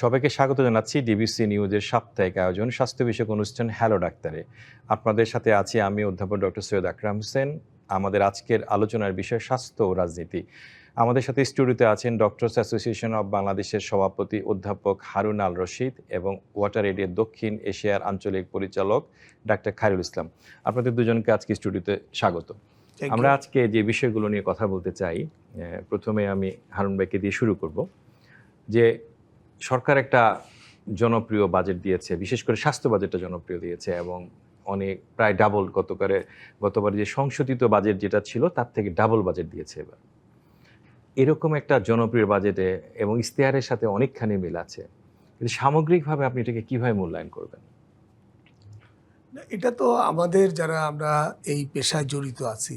সবাইকে স্বাগত জানাচ্ছি ডিবিসি নিউজের সাপ্তাহিক আয়োজন স্বাস্থ্য বিষয়ক অনুষ্ঠান হ্যালো ডাক্তারে। আপনাদের সাথে আছি আমি অধ্যাপক ডক্টর সৈয়দ আকরাম হোসেন। আমাদের আজকের আলোচনার বিষয় স্বাস্থ্য ও রাজনীতি। আমাদের সাথে স্টুডিওতে আছেন ডক্টরস অ্যাসোসিয়েশন অব বাংলাদেশের সভাপতি অধ্যাপক হারুন আল রশিদ এবং ওয়াটার এইডের দক্ষিণ এশিয়ার আঞ্চলিক পরিচালক ডাক্তার খায়রুল ইসলাম। আপনাদের দুজনকে আজকে স্টুডিওতে স্বাগত। আমরা আজকে যে বিষয়গুলো নিয়ে কথা বলতে চাই, প্রথমে আমি হারুন ভাইকে দিয়ে শুরু করব। যে সরকার একটা জনপ্রিয় বাজেট দিয়েছে, বিশেষ করে স্বাস্থ্য বাজেটটা জনপ্রিয় দিয়েছে এবং অনেক প্রায় ডাবল গতবার যে সংশোধিত বাজেট যেটা ছিল তার থেকে ডাবল বাজেট দিয়েছে এবার। এরকম একটা জনপ্রিয় বাজেটে এবং ইশতেহারের সাথে অনেকখানি মিল আছে, কিন্তু সামগ্রিকভাবে আপনি এটাকে কিভাবে মূল্যায়ন করবেন? এটা তো আমাদের যারা আমরা এই পেশায় জড়িত আছি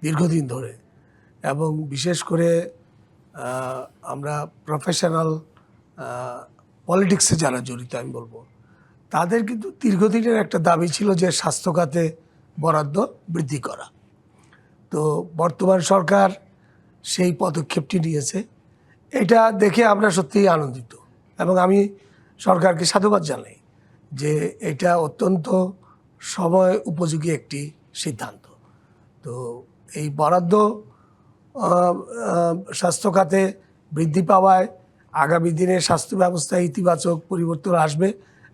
দীর্ঘদিন ধরে, এবং বিশেষ করে আমরা প্রফেশনাল পলিটিক্সে যারা জড়িত আমি বলবো, তাদের কিন্তু দীর্ঘদিনের একটা দাবি ছিল যে স্বাস্থ্য খাতে বরাদ্দ বৃদ্ধি করা। তো বর্তমান সরকার সেই পদক্ষেপটি নিয়েছে। এটা দেখে আমরা সত্যিই আনন্দিত এবং আমি সরকারকে সাধুবাদ জানাই যে এটা অত্যন্ত সময় উপযোগী একটি সিদ্ধান্ত। তো এই বরাদ্দ স্বাস্থ্য খাতে বৃদ্ধি পাওয়ায় আগামী দিনে স্বাস্থ্য ব্যবস্থায় ইতিবাচক পরিবর্তন আসবে,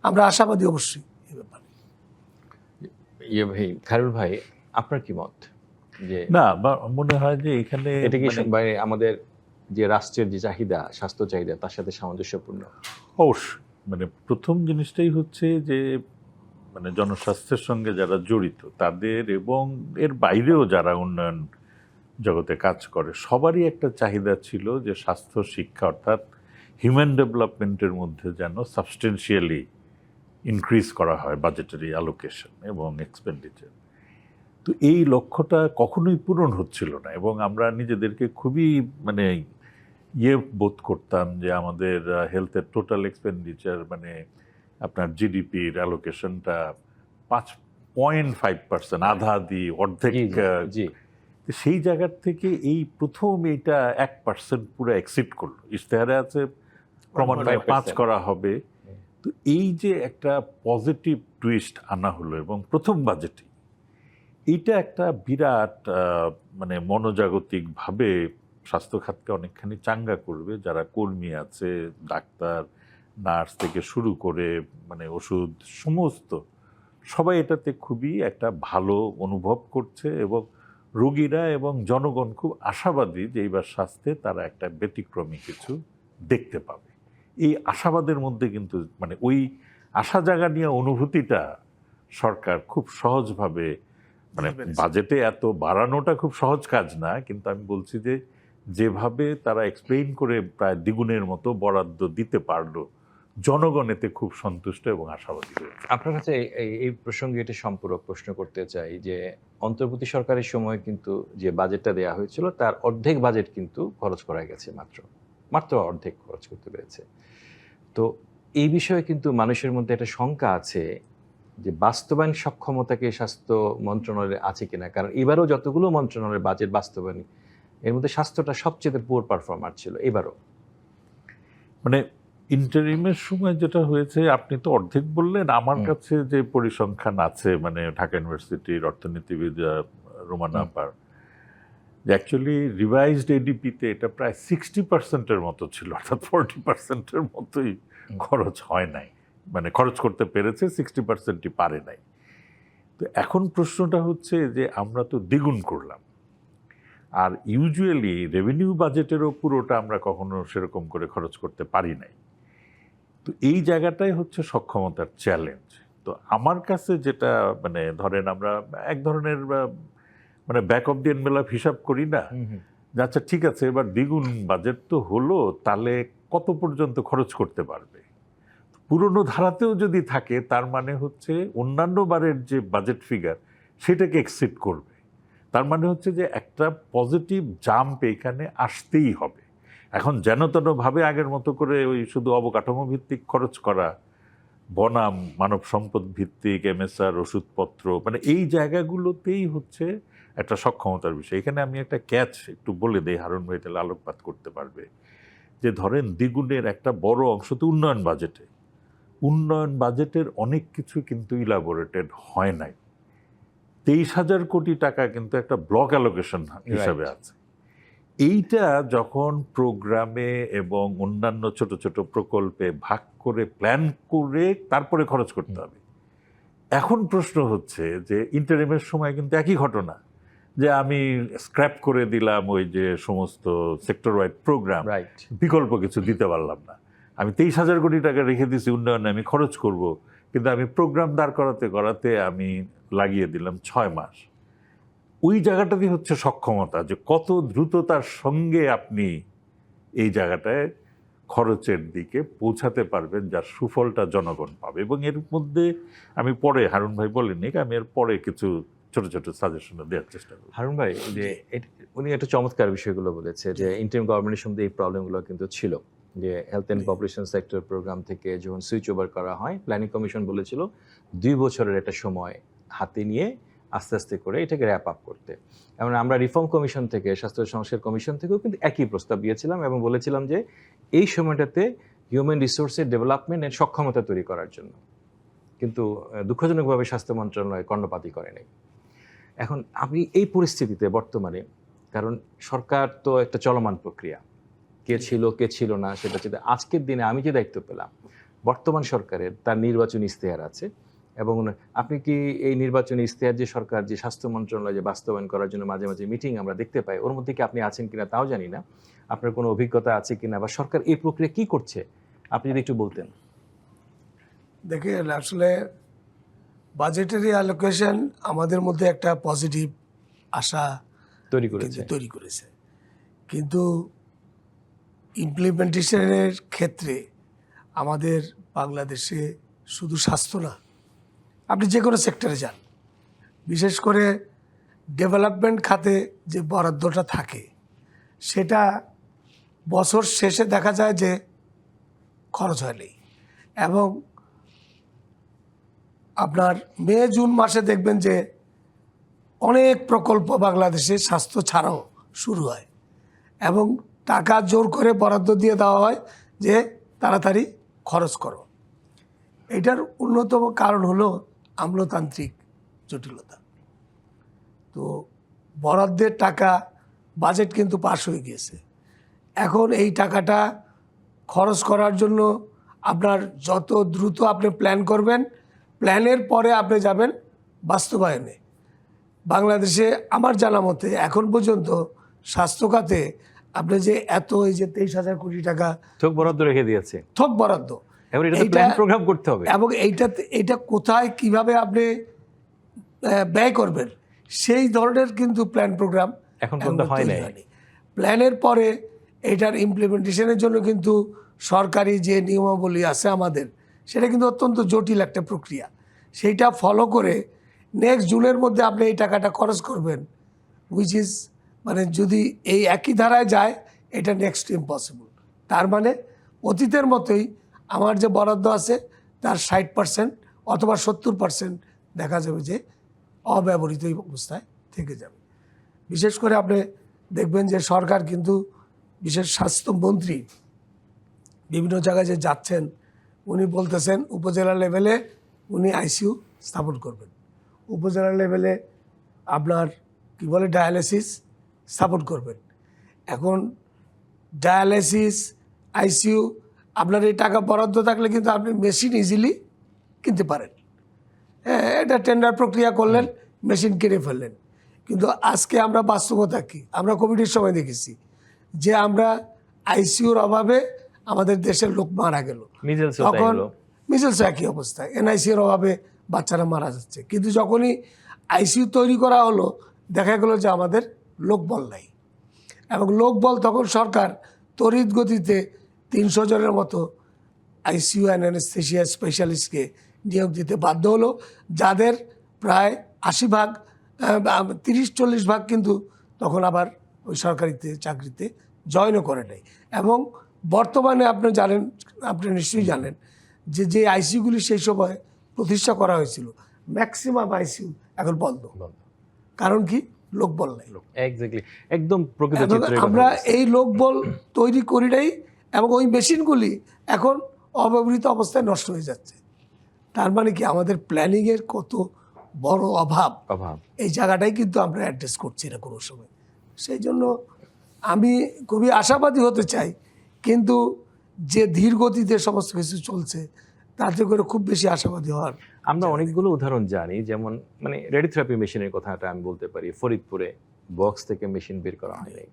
আমরা আশাবাদী অবশ্যই এই ব্যাপারে। ভাই খায়রুল ভাই, আপনার কি মত? যে না, মনে হয় যে এখানে এটা কি আমাদের যে রাষ্ট্রের যে চাহিদা, স্বাস্থ্য চাহিদা, তার সাথে সামঞ্জস্যপূর্ণ? অবশ্যই, প্রথম জিনিসটাই হচ্ছে যে জনস্বাস্থ্যের সঙ্গে যারা জড়িত তাদের এবং এর বাইরেও যারা উন্নয়ন জগতে কাজ করে সবারই একটা চাহিদা ছিল যে স্বাস্থ্য শিক্ষা অর্থাৎ হিউম্যান ডেভেলপমেন্টের মধ্যে যেন সাবস্টেন্সিয়ালি ইনক্রিজ করা হয় বাজেটারি অ্যালোকেশন এবং এক্সপেন্ডিচার। তো এই লক্ষ্যটা কখনোই পূরণ হচ্ছিল না এবং আমরা নিজেদেরকে খুবই বোধ করতাম যে আমাদের হেলথের টোটাল এক্সপেন্ডিচার আপনার জিডিপির অ্যালোকেশনটা 5.5%, আধা দি অর্ধেক। সেই জায়গার থেকে এই প্রথম এইটা 1% পুরো এক্সিড করলো। ইশতেহারে আছে ক্রমান্বয়ে 5 করা হবে। তো এই যে একটা পজিটিভ টুইস্ট আনা হলো এবং প্রথম বাজেটে এইটা একটা বিরাট মনোজাগতিকভাবে স্বাস্থ্য খাতকে অনেকখানি চাঙ্গা করবে। যারা কর্মী আছে, ডাক্তার, নার্স থেকে শুরু করে ওষুধ সমস্ত সবাই এটাতে খুবই একটা ভালো অনুভব করছে এবং রোগীরা এবং জনগণ খুব আশাবাদী যে এইবার স্বাস্থ্যে তারা একটা ব্যতিক্রমী কিছু দেখতে পাবে। এই আশাবাদের মধ্যে কিন্তু ওই আশা জাগা নিয়ে অনুভূতিটা সরকার খুব সহজভাবে বাজেটে এত বাড়ানোটা খুব সহজ কাজ না, কিন্তু আমি বলছি যে যেভাবে তারা এক্সপ্লেইন করে প্রায় দ্বিগুণের মতো বরাদ্দ দিতে পারলো, জনগণ এতে খুব সন্তুষ্ট এবং আশাবাদী হয়েছে। আপনার কাছে এই প্রসঙ্গে এটি সম্পূরক প্রশ্ন করতে চাই যে অন্তর্বর্তী সরকারের সময় কিন্তু যে বাজেটটা দেওয়া হয়েছিল তার অর্ধেক বাজেট কিন্তু খরচ করা গেছে, মাত্র অর্ধেক খরচ করতে পেরেছে। তো এই বিষয়ে কিন্তু মানুষের মধ্যে একটা শঙ্কা আছে যে বাস্তবায়ন সক্ষমতাকে স্বাস্থ্য মন্ত্রণালয়ে আছে কিনা, কারণ এবারও যতগুলো মন্ত্রণালয়ের বাজেট বাস্তবায়ন এর মধ্যে স্বাস্থ্যটা সবচেয়ে পুয়ার পারফর্মার ছিল এবারও। ইন্টারিমের সময় যেটা হয়েছে আপনি তো অর্ধেক বললেন, আমার কাছে যে পরিসংখ্যান আছে ঢাকা ইউনিভার্সিটির অর্থনীতিবিদ রোমান আপার, অ্যাকচুয়ালি রিভাইজড এডিপিতে এটা প্রায় 60%-এর মতো ছিল, অর্থাৎ 40%-এর মতোই খরচ হয় নাই, খরচ করতে পেরেছে, 60%-ই পারে নাই। তো এখন প্রশ্নটা হচ্ছে যে আমরা তো দ্বিগুণ করলাম, আর ইউজুয়ালি রেভিনিউ বাজেটেরও পুরোটা আমরা কখনো সেরকম করে খরচ করতে পারি নাই। তো এই জায়গাটাই হচ্ছে সক্ষমতার চ্যালেঞ্জ। তো আমার কাছে যেটা ধরেন আমরা এক ধরনের ব্যাক অফ দি এনভেলপ হিসাব করি না, আচ্ছা ঠিক আছে এবার দ্বিগুণ বাজেট তো হলো, তাহলে কত পর্যন্ত খরচ করতে পারবে। পুরনো ধারাতেও যদি থাকে তার হচ্ছে অন্যান্য বারের যে বাজেট ফিগার সেটাকে এক্সিড করবে। তার হচ্ছে যে একটা পজিটিভ জাম্প এখানে আসতেই হবে। এখন যেন তেনভাবে আগের মতো করে ওই শুধু অবকাঠামো ভিত্তিক খরচ করা বনাম মানব সম্পদ ভিত্তিক এমএসআর, ওষুধপত্র, এই জায়গাগুলোতেই হচ্ছে একটা সক্ষমতার বিষয়। এখানে আমি একটা ক্যাচ একটু বলে দেই, হারুন ভাই তাহলে আলোকপাত করতে পারবে, যে ধরেন দ্বিগুণের একটা বড় অংশ তো উন্নয়ন বাজেটের অনেক কিছু কিন্তু ইলাবোরেটেড হয় নাই। 23,000 কোটি টাকা কিন্তু একটা ব্লক অ্যালোকেশন হিসাবে আছে। এইটা যখন প্রোগ্রামে এবং অন্যান্য ছোট ছোট প্রকল্পে ভাগ করে প্ল্যান করে তারপরে খরচ করতে হবে। এখন প্রশ্ন হচ্ছে যে ইন্টারিমের সময় কিন্তু একই ঘটনা, যে আমি স্ক্র্যাপ করে দিলাম ওই যে সমস্ত সেক্টর ওয়াইড প্রোগ্রাম, রাইট, বিকল্প কিছু দিতে পারলাম না। আমি 23,000 কোটি টাকা রেখে দিয়েছি উন্নয়নে, আমি খরচ করব, কিন্তু আমি প্রোগ্রাম দাঁড় করাতে আমি লাগিয়ে দিলাম 6 মাস। ওই জায়গাটাতে হচ্ছে সক্ষমতা, যে কত দ্রুততার সঙ্গে আপনি এই জায়গাটায় খরচের দিকে পৌঁছাতে পারবেন, যার সুফলটা জনগণ পাবে। এবং এর মধ্যে আমি পরে, হারুন ভাই বলেননি, আমি এর পরে কিছু ছোট ছোট সাজেশন দেওয়ার চেষ্টা করব। হারুন ভাই, যে উনি একটা চমৎকার বিষয়গুলো বলেছে যে ইন্টারিম গভর্নমেন্টের মধ্যে এই প্রবলেমগুলো কিন্তু ছিল, যে health and population sector program থেকে যখন সুইচ ওভার করা হয়, প্ল্যানিং কমিশন বলেছিল 2 বছরের একটা সময় হাতে নিয়ে আস্তে আস্তে করে এটাকে র্যাপ আপ করতে। এবং আমরা রিফর্ম কমিশন থেকে, স্বাস্থ্য সংস্কার কমিশন থেকেও কিন্তু একই প্রস্তাব দিয়েছিলাম এবং বলেছিলাম যে এই সময়টাতে হিউম্যান রিসোর্সের ডেভেলপমেন্ট এর সক্ষমতা তৈরি করার জন্য। কিন্তু দুঃখজনকভাবে স্বাস্থ্য মন্ত্রণালয় কর্ণপাতই করে নাই। এখন আপনি এই পরিস্থিতিতে বর্তমানে, কারণ সরকার তো একটা চলমান প্রক্রিয়া, কে ছিল না সেটা হচ্ছে, আজকের দিনে আমি যে দায়িত্ব পেলাম, বর্তমান সরকারের তার নির্বাচনী ইশতেহার আছে, এবং আপনি কি এই নির্বাচনী ইশতেহার যে সরকার যে স্বাস্থ্য মন্ত্রণালয় যে বাস্তবায়ন করার জন্য মাঝে মাঝে মিটিং আমরা দেখতে পাই, ওর মধ্যে কি আপনি আছেন কিনা তাও জানি না, আপনার কোনো অভিজ্ঞতা আছে কিনা, বা সরকার এই প্রক্রিয়া কি করছে আপনি যদি একটু বলতেন। দেখেন, আসলে বাজেটারি অ্যালোকেশন আমাদের মধ্যে একটা পজিটিভ আশা তৈরি করেছে, কিন্তু ইমপ্লিমেন্টেশনের ক্ষেত্রে আমাদের বাংলাদেশে শুধু স্বাস্থ্য না, আপনি যে কোনো সেক্টরে যান, বিশেষ করে ডেভেলপমেন্ট খাতে যে বরাদ্দটা থাকে সেটা বছর শেষে দেখা যায় যে খরচ হয়নি। এবং আপনার মে জুন মাসে দেখবেন যে অনেক প্রকল্প বাংলাদেশে স্বাস্থ্য ছাড়াও শুরু হয় এবং টাকা জোর করে বরাদ্দ দিয়ে দেওয়া হয় যে তাড়াতাড়ি খরচ করো। এটার অন্যতম কারণ হলো আমলাতান্ত্রিক জটিলতা। তো বরাদ্দের টাকা, বাজেট কিন্তু পাস হয়ে গিয়েছে, এখন এই টাকাটা খরচ করার জন্য আপনার যত দ্রুত আপনি প্ল্যান করবেন, প্ল্যানের পরে আপনি যাবেন বাস্তবায়নে। বাংলাদেশে আমার জানা মতে এখন পর্যন্ত স্বাস্থ্য খাতে আপনি যে এই যে 23,000 কোটি টাকা থোক বরাদ্দ রেখে দিয়েছে, থোক বরাদ্দ, এবার এটা প্ল্যান প্রোগ্রাম করতে হবে, এবং এইটা কোথায় কিভাবে আপনি ব্যয় করবেন সেই ধরনের কিন্তু প্ল্যান প্রোগ্রাম এখন পর্যন্ত হয় নাই। প্ল্যানের পরে এটার ইমপ্লিমেন্টেশনের জন্য কিন্তু সরকারি যে নিয়মাবলী আছে আমাদের, সেটা কিন্তু অত্যন্ত জটিল একটা প্রক্রিয়া। সেইটা ফলো করে নেক্সট জুনের মধ্যে আপনি এই টাকাটা খরচ করবেন, উইচ ইজ মানে যদি এই একই ধারায় যায়, এটা নেক্সট ইম্পসিবল। তার মানে অতীতের মতোই আমার যে বরাদ্দ আছে তার 60% অথবা 70% দেখা যাবে যে অব্যবহৃত অবস্থায় থেকে যাবে। বিশেষ করে আপনি দেখবেন যে সরকার কিন্তু, বিশেষ স্বাস্থ্যমন্ত্রী বিভিন্ন জায়গায় যে যাচ্ছেন, উনি বলতেছেন উপজেলা লেভেলে উনি আইসিইউ স্থাপন করবেন, উপজেলা লেভেলে আপনার কি বলে ডায়ালিসিস স্থাপন করবেন। এখন ডায়ালিসিস, আইসিইউ, আপনার এই টাকা বরাদ্দ থাকলে কিন্তু আপনি মেশিন ইজিলি কিনতে পারেন। হ্যাঁ, এটা টেন্ডার প্রক্রিয়া করলেন, মেশিন কিনে ফেললেন। কিন্তু আজকে আমরা বাস্তবতা কি, আমরা কোভিডের সময় দেখেছি যে আমরা আইসিইউর অভাবে আমাদের দেশের লোক মারা গেল, তখন মিজেলসও একই অবস্থা, এনআইসিউর অভাবে বাচ্চারা মারা যাচ্ছে। কিন্তু যখনই আইসিইউ তৈরি করা হলো, দেখা গেল যে আমাদের লোকবল নাই, এবং লোকবল তখন সরকার তড়িৎ গতিতে 300 জনের মতো আইসিইউ অ্যান্ড অ্যানেস্থেশিয়া স্পেশালিস্টকে নিয়োগ দিতে বাধ্য হলো, যাদের প্রায় 80% 30-40% কিন্তু তখন আবার ওই সরকারিতে চাকরিতে জয়েনও করে নেয়। এবং বর্তমানে আপনি জানেন, আপনি নিশ্চয়ই জানেন যে আইসিইউগুলি সেই সময় প্রতিষ্ঠা করা হয়েছিল, ম্যাক্সিমাম আইসিইউ এখন বন্ধ। কারণ কি? লোকবল নাই। এক্স্যাক্টলি, একদম প্রকৃত চিত্র। আমরা এই লোকবল তৈরি করি নাই, এবং ওই মেশিনগুলি এখন অব্যবহৃত অবস্থায় নষ্ট হয়ে যাচ্ছে। তার মানে কি আমাদের প্ল্যানিংয়ের কত বড় অভাব, অভাব। এই জায়গাটাই কিন্তু আমরা অ্যাড্রেস করছি না কোনো সময়। সেই জন্য আমি খুবই আশাবাদী হতে চাই, কিন্তু যে ধীর গতিতে সমস্ত কিছু চলছে তাতে করে খুব বেশি আশাবাদী হওয়ার আমরা অনেকগুলো উদাহরণ জানি, যেমন মানে রেডিওথেরাপি মেশিনের কথাটা আমি বলতে পারি। ফরিদপুরে বক্স থেকে মেশিন বের করা হয়নি,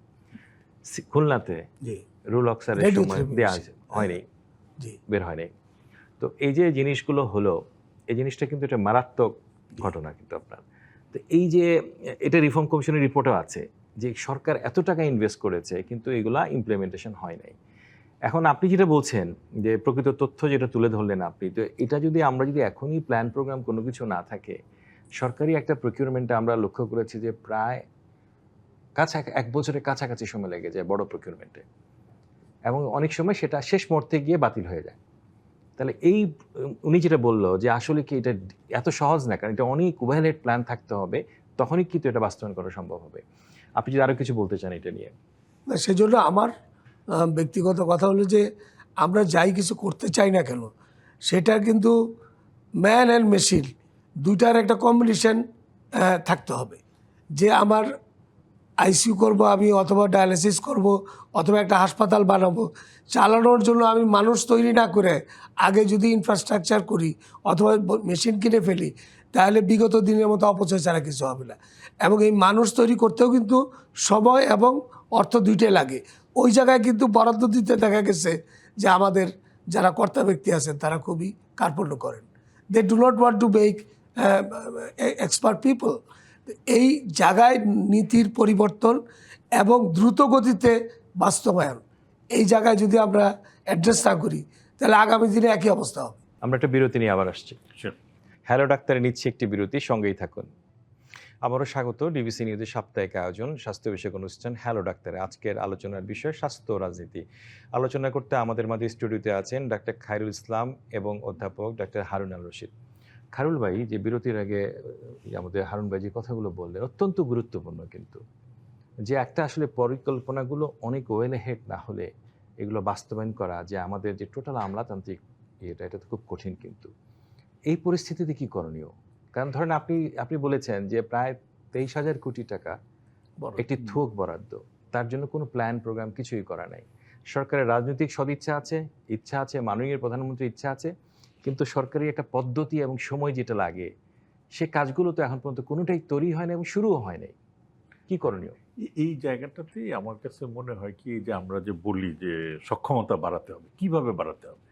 খুলনাতে জি রুলক্সারের সময় Radiotherapy দেওয়া machine, হয়নি, জি বের হয়নি। তো এই যে জিনিসগুলো হলো, এই জিনিসটা কিন্তু একটা মারাত্মক ঘটনা কিন্তু আপনার। তো এই যে এটা রিফর্ম কমিশনের রিপোর্টও আছে যে সরকার এত টাকা ইনভেস্ট করেছে কিন্তু এগুলা ইমপ্লিমেন্টেশন হয় নাই। এখন আপনি যেটা বলছেন যে প্রকৃত তথ্য যেটা তুলে ধরলেন আপনি, তো এটা যদি আমরা যদি এখনই প্ল্যান প্রোগ্রাম কোনো কিছু না থাকে, সরকারি একটা প্রকিউরমেন্টে আমরা লক্ষ্য করেছি যে প্রায় এক বছরের কাছাকাছি সময় লেগে যায় বড় প্রকিউরমেন্টে, এবং অনেক সময় সেটা শেষ মুহূর্তে গিয়ে বাতিল হয়ে যায়। তাহলে এই উনি যেটা বললো যে আসলে কি এটা এত সহজ না, কারণ এটা অনেক ওয়েল প্ল্যান থাকতে হবে, তখনই কিন্তু এটা বাস্তবায়ন করা সম্ভব হবে। আপনি যদি আরো কিছু বলতে চান এটা নিয়ে। না, সেজন্য আমার ব্যক্তিগত কথা হলো যে আমরা যাই কিছু করতে চাই না কেন, সেটা কিন্তু ম্যান অ্যান্ড মেশিন দুইটার একটা কম্বিনেশন থাকতে হবে। যে আমার আইসিইউ করব আমি, অথবা ডায়ালিসিস করব, অথবা একটা হাসপাতাল বানাবো, চালানোর জন্য আমি মানুষ তৈরি না করে আগে যদি ইনফ্রাস্ট্রাকচার করি অথবা মেশিন কিনে ফেলি, তাহলে বিগত দিনের মতো অপচয় ছাড়া কিছু হবে না। এবং এই মানুষ তৈরি করতেও কিন্তু সময় এবং অর্থ দুইটাই লাগে। ওই জায়গায় কিন্তু বরাদ্দ দিতে দেখা গেছে যে আমাদের যারা কর্তা ব্যক্তি আছেন তারা খুবই কার্পণ্য করেন। They do not want to make expert people. এই জায়গায় নীতির পরিবর্তন এবং দ্রুত গতিতে বাস্তবায়ন, এই জায়গায় যদি আমরা অ্যাড্রেস না করি তাহলে আগামী দিনে একই অবস্থা হবে। আমরা একটা বিরতি নিয়ে আবার আসছি। হ্যালো ডাক্তারে নিচ্ছি একটি বিরতি, সঙ্গেই থাকুন। আবারও স্বাগত ডিবিসি নিউজের সাপ্তাহিক আয়োজন স্বাস্থ্য বিষয়ক অনুষ্ঠান হ্যালো ডাক্তারে। আজকের আলোচনার বিষয় স্বাস্থ্য ও রাজনীতি। আলোচনা করতে আমাদের মাঝে স্টুডিওতে আছেন ডাক্তার খায়রুল ইসলাম এবং অধ্যাপক ডাক্তার হারুন আল রশিদ। খায়রুল ভাই, যে বিরতির আগে আমাদের হারুন ভাই যে কথাগুলো বললেন অত্যন্ত গুরুত্বপূর্ণ, কিন্তু যে একটা আসলে পরিকল্পনাগুলো অনেক ওয়েল হেড না হলে এগুলো বাস্তবায়ন করা, যে আমাদের যে টোটাল আমলাতান্ত্রিক এটা তো খুব কঠিন। কিন্তু এই পরিস্থিতিতে কি করণীয়? কারণ ধরেন আপনি বলেছেন যে প্রায় 23,000 কোটি টাকা একটি থোক বরাদ্দ, তার জন্য কোনো প্ল্যান প্রোগ্রাম কিছুই করা নাই। সরকারের রাজনৈতিক সদিচ্ছা আছে, ইচ্ছা আছে, মাননীয় প্রধানমন্ত্রীর ইচ্ছা আছে, কিন্তু সরকারি একটা পদ্ধতি এবং সময় যেটা লাগে সে কাজগুলো তো এখন পর্যন্ত কোনোটাই তৈরি হয় না এবং শুরুও হয় নাই। কি করণীয়? এই জায়গাটাতেই আমার কাছে মনে হয় কি, যে আমরা যে বলি যে সক্ষমতা বাড়াতে হবে, কিভাবে বাড়াতে হবে,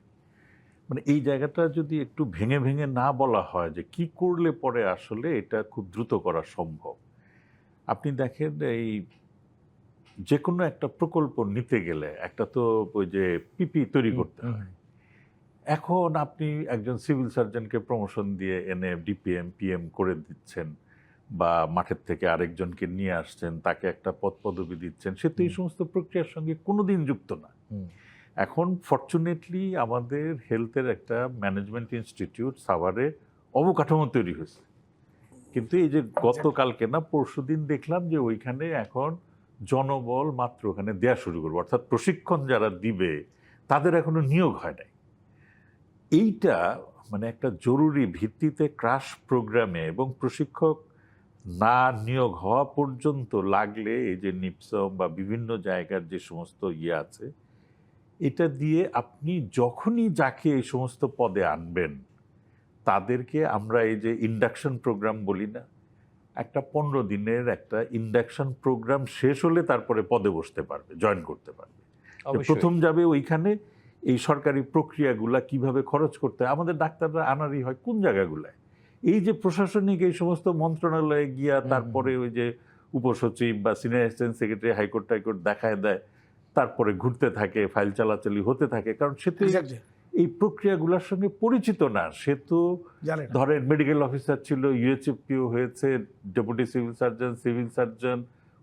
মানে এই জায়গাটা যদি একটু ভেঙে ভেঙে না বলা হয় যে কি করলে পরে আসলে এটা খুব দ্রুত করা সম্ভব। আপনি দেখেন, এই যে কোনো একটা প্রকল্প নিতে গেলে একটা তো ওই যে পিপি তৈরি করতে হয়। এখন আপনি একজন সিভিল সার্জনকে প্রমোশন দিয়ে এনে ডিপিএম পিএম করে দিচ্ছেন, বা মাঠের থেকে আরেকজনকে নিয়ে আসছেন, তাকে একটা পদ পদবি দিচ্ছেন, সে তো এই সমস্ত প্রক্রিয়ার সঙ্গে কোনোদিন যুক্ত না। এখন ফরচুনেটলি আমাদের হেলথের একটা ম্যানেজমেন্ট ইনস্টিটিউট সাভারে অবকাঠামো তৈরি হয়েছে, কিন্তু এই যে গতকালকে না পরশুদিন দেখলাম যে ওইখানে এখন জনবল মাত্র ওখানে দেয়া শুরু করবে, অর্থাৎ প্রশিক্ষণ যারা দিবে তাদের এখনো নিয়োগ হয় নাই। এইটা মানে একটা জরুরি ভিত্তিতে ক্রাশ প্রোগ্রামে এবং প্রশিক্ষক না নিয়োগ হওয়া পর্যন্ত লাগলে এই যে নিপসম বা বিভিন্ন জায়গার যে সমস্ত আছে, এটা দিয়ে আপনি যখনই যাকে এই সমস্ত পদে আনবেন তাদেরকে আমরা এই যে ইন্ডাকশন প্রোগ্রাম বলি না, একটা 15 দিনের একটা ইন্ডাকশন প্রোগ্রাম শেষ হলে তারপরে পদে বসতে পারবে, জয়েন করতে পারবে। প্রথম যাবে ওইখানে এই সরকারি প্রক্রিয়াগুলা কিভাবে খরচ করতে হয়, আমাদের ডাক্তাররা আনারই হয় কোন জায়গাগুলায়, এই যে প্রশাসনিক এই সমস্ত মন্ত্রণালয়ে গিয়া তারপরে ওই যে উপসচিব বা সিনিয়র অ্যাসিস্ট্যান্ট সেক্রেটারি হাইকোর্ট টাইকোর্ট দেখায় দেয়, তারপরে ঘুরতে থাকে, ফাইল চালাচালি হতে থাকে, কারণ সে তো এই প্রক্রিয়াগুলোর সঙ্গে পরিচিত না। সে তো ধরেন মেডিকেল অফিসার ছিল, ইউএচএফপিও হয়েছে, ডেপুটি সিভিল সার্জন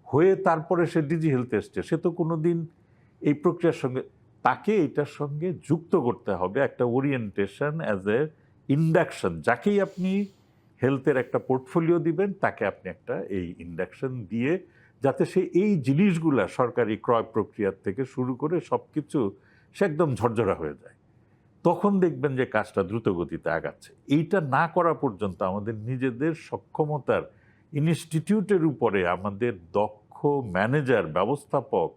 হয়ে তারপরে সে ডিজি হেলথ এসছে, সে তো কোনোদিন এই প্রক্রিয়ার সঙ্গে, তাকে এটার সঙ্গে যুক্ত করতে হবে একটা ওরিয়েন্টেশন অ্যাজ এ ইন্ডাকশন। যাকেই আপনি হেলথের একটা পোর্টফোলিও দিবেন তাকে আপনি একটা এই ইন্ডাকশন দিয়ে, যাতে সে এই জিনিসগুলা সরকারি ক্রয় প্রক্রিয়ার থেকে শুরু করে সব কিছু সে একদম ঝরঝরা হয়ে যায়। তখন দেখবেন যে কাজটা দ্রুত গতিতে আগাচ্ছে। এইটা না করা পর্যন্ত আমাদের নিজেদের সক্ষমতার ইনস্টিটিউটের উপরে আমাদের দক্ষ ম্যানেজার, ব্যবস্থাপক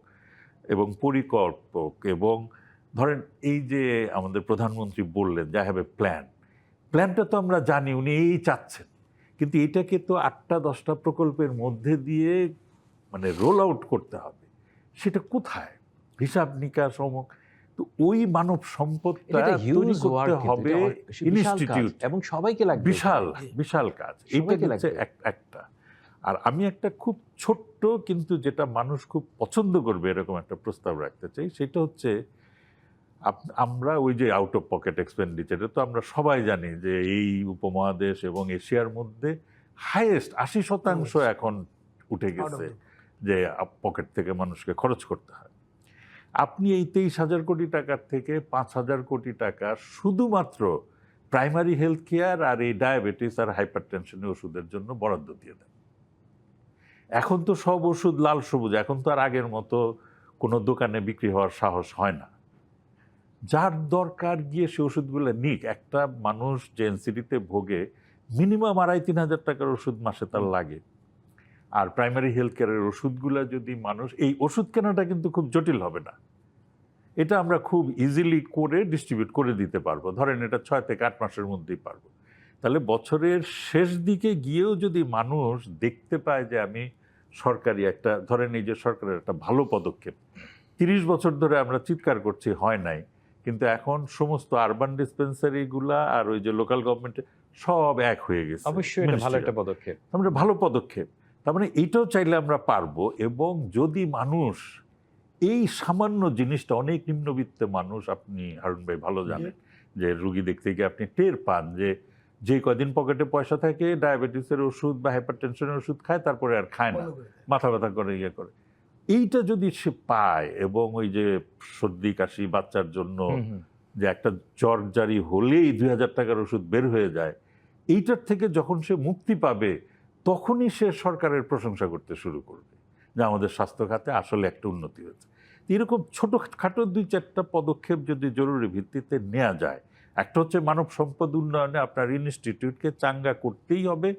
এবং পরিকল্পক, এবং ধরেন এই যে আমাদের প্রধানমন্ত্রী বললেন যে আই হ্যাভ এ প্ল্যানটা তো আমরা জানি উনি এই চাচ্ছেন, কিন্তু এটাকে তো 8টা-10টা প্রকল্পের মধ্যে দিয়ে মানে রোল আউট করতে হবে। সেটা কোথায়? হিসাব নিকাশ অমুক। তো ওই মানব সম্পদটা এটা তৈরি হিউজ করতে হবে ইনস্টিটিউট। এবং সবাইকে লাগবে, বিশাল কাজ। এইটা সবাইকে হচ্ছে লাগবে। একটা। আর আমি একটা খুব ছোট্ট কিন্তু যেটা মানুষ খুব পছন্দ করবে এরকম একটা প্রস্তাব রাখতে চাই। সেটা হচ্ছে আমরা ওই যে আউট অফ পকেট এক্সপেন্ডিচার তো আমরা সবাই জানি যে এই উপমহাদেশ এবং এশিয়ার মধ্যে হাইয়েস্ট 80% এখন উঠে গেছে যে পকেট থেকে মানুষকে খরচ করতে হয়। আপনি এই 23,000 কোটি টাকার থেকে 5,000 কোটি টাকা শুধুমাত্র প্রাইমারি হেলথ কেয়ার আর এই ডায়াবেটিস আর হাইপারটেনশনের ওষুধের জন্য বরাদ্দ দিয়ে দেন। এখন তো সব ওষুধ লাল সবুজ, এখন তো আর আগের মতো কোনো দোকানে বিক্রি হওয়ার সাহস হয় না। যার দরকার গিয়ে সে ওষুধগুলো নিক। একটা মানুষ যে এনসিডিতে ভোগে মিনিমাম 2,500-3,000 টাকার ওষুধ মাসে তার লাগে। আর প্রাইমারি হেলথ কেয়ারের ওষুধগুলো যদি মানুষ, এই ওষুধ কেনাটা কিন্তু খুব জটিল হবে না, এটা আমরা খুব ইজিলি করে ডিস্ট্রিবিউট করে দিতে পারবো। ধরেন এটা 6 থেকে 8 মাসের মধ্যেই পারবো। তাহলে বছরের শেষ দিকে গিয়েও যদি মানুষ দেখতে পায় যে আমি সরকারি একটা, ধরেন এই যে সরকারের একটা ভালো পদক্ষেপ, 30 বছর ধরে আমরা চিৎকার করছি হয় নাই, কিন্তু এখন সমস্ত আরবান ডিসপেন্সারিগুলা আর ওই যে লোকাল গভর্নমেন্টে সব এক হয়ে গেছে। অবশ্যই এটা ভালো একটা পদক্ষেপ। আমরা ভালো পদক্ষেপ, তার মানে এইটাও চাইলে আমরা পারবো। এবং যদি মানুষ এই সামান্য জিনিসটা, অনেক নিম্নবিত্ত মানুষ, আপনি হারুন ভাই ভালো জানেন যে রুগী দেখতে গিয়ে আপনি টের পান যে কদিন পকেটে পয়সা থাকে ডায়াবেটিসের ওষুধ বা হাইপারটেনশনের ওষুধ খায়, তারপরে আর খায় না, মাথা ব্যথা করে ইয়ে করে। এইটা যদি সে পায়, এবং ওই যে সর্দি কাশি বাচ্চার জন্য যে একটা জ্বর জারি হলেই 2,000 টাকার ওষুধ বের হয়ে যায়, এইটার থেকে যখন সে মুক্তি পাবে তখনই সে সরকারের প্রশংসা করতে শুরু করবে যে আমাদের স্বাস্থ্য খাতে আসলে একটা উন্নতি হয়েছে। এরকম ছোটোখাটো 2-4টা পদক্ষেপ যদি জরুরি ভিত্তিতে নেওয়া যায়, একটা হচ্ছে মানব সম্পদ উন্নয়নে আপনার ইনস্টিটিউটকে চাঙ্গা করতেই হবে,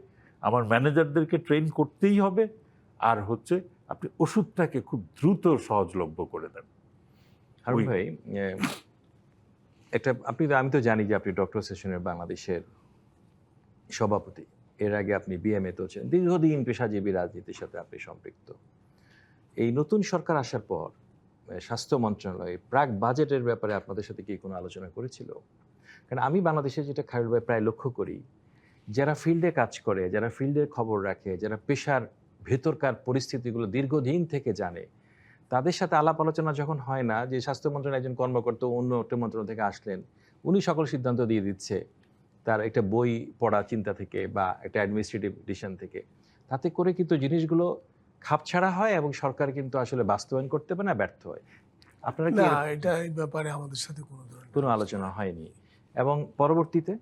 আমার ম্যানেজারদেরকে ট্রেন করতেই হবে, আর হচ্ছে আপনি ওষুধটাকে খুব দ্রুত সহজলভ্য করে দেন। হারুন ভাই, আমি তো জানি যে আপনি ডক্টর অ্যাসোসিয়েশনের বাংলাদেশের সভাপতি, এর আগে আপনি বিএমএ তো ছিলেন, দীর্ঘদিন পেশাজীবী রাজনীতির সাথে আপনি সম্পৃক্ত। এই নতুন সরকার আসার পর স্বাস্থ্য মন্ত্রণালয় প্রাক বাজেটের ব্যাপারে আপনাদের সাথে কি কোনো আলোচনা করেছিল? কারণ আমি বাংলাদেশে যেটা খায়রুল ভাই প্রায় লক্ষ্য করি, যারা ফিল্ডে কাজ করে, যারা ফিল্ডের খবর রাখে, যারা পেশার ভেতরকার পরিস্থিতিগুলো দীর্ঘদিন থেকে জানে, তাদের সাথে আলাপ আলোচনা যখন হয় না, যে স্বাস্থ্য মন্ত্রণালয়ের একজন কর্মকর্তা অন্য একটা মন্ত্রণালয় থেকে আসলেন, উনি সকল সিদ্ধান্ত দিয়ে দিচ্ছে তার একটা বই পড়া চিন্তা থেকে বা একটা অ্যাডমিনিস্ট্রেটিভ ডিসিশন থেকে, তাতে করে কিন্তু জিনিসগুলো খাপছাড়া হয় এবং সরকার কিন্তু আসলে বাস্তবায়ন করতে পারে না, ব্যর্থ হয়। আপনারা কি না, এটা এই ব্যাপারে আমাদের সাথে কোনো আলোচনা হয়নি? এবং পরবর্তীতে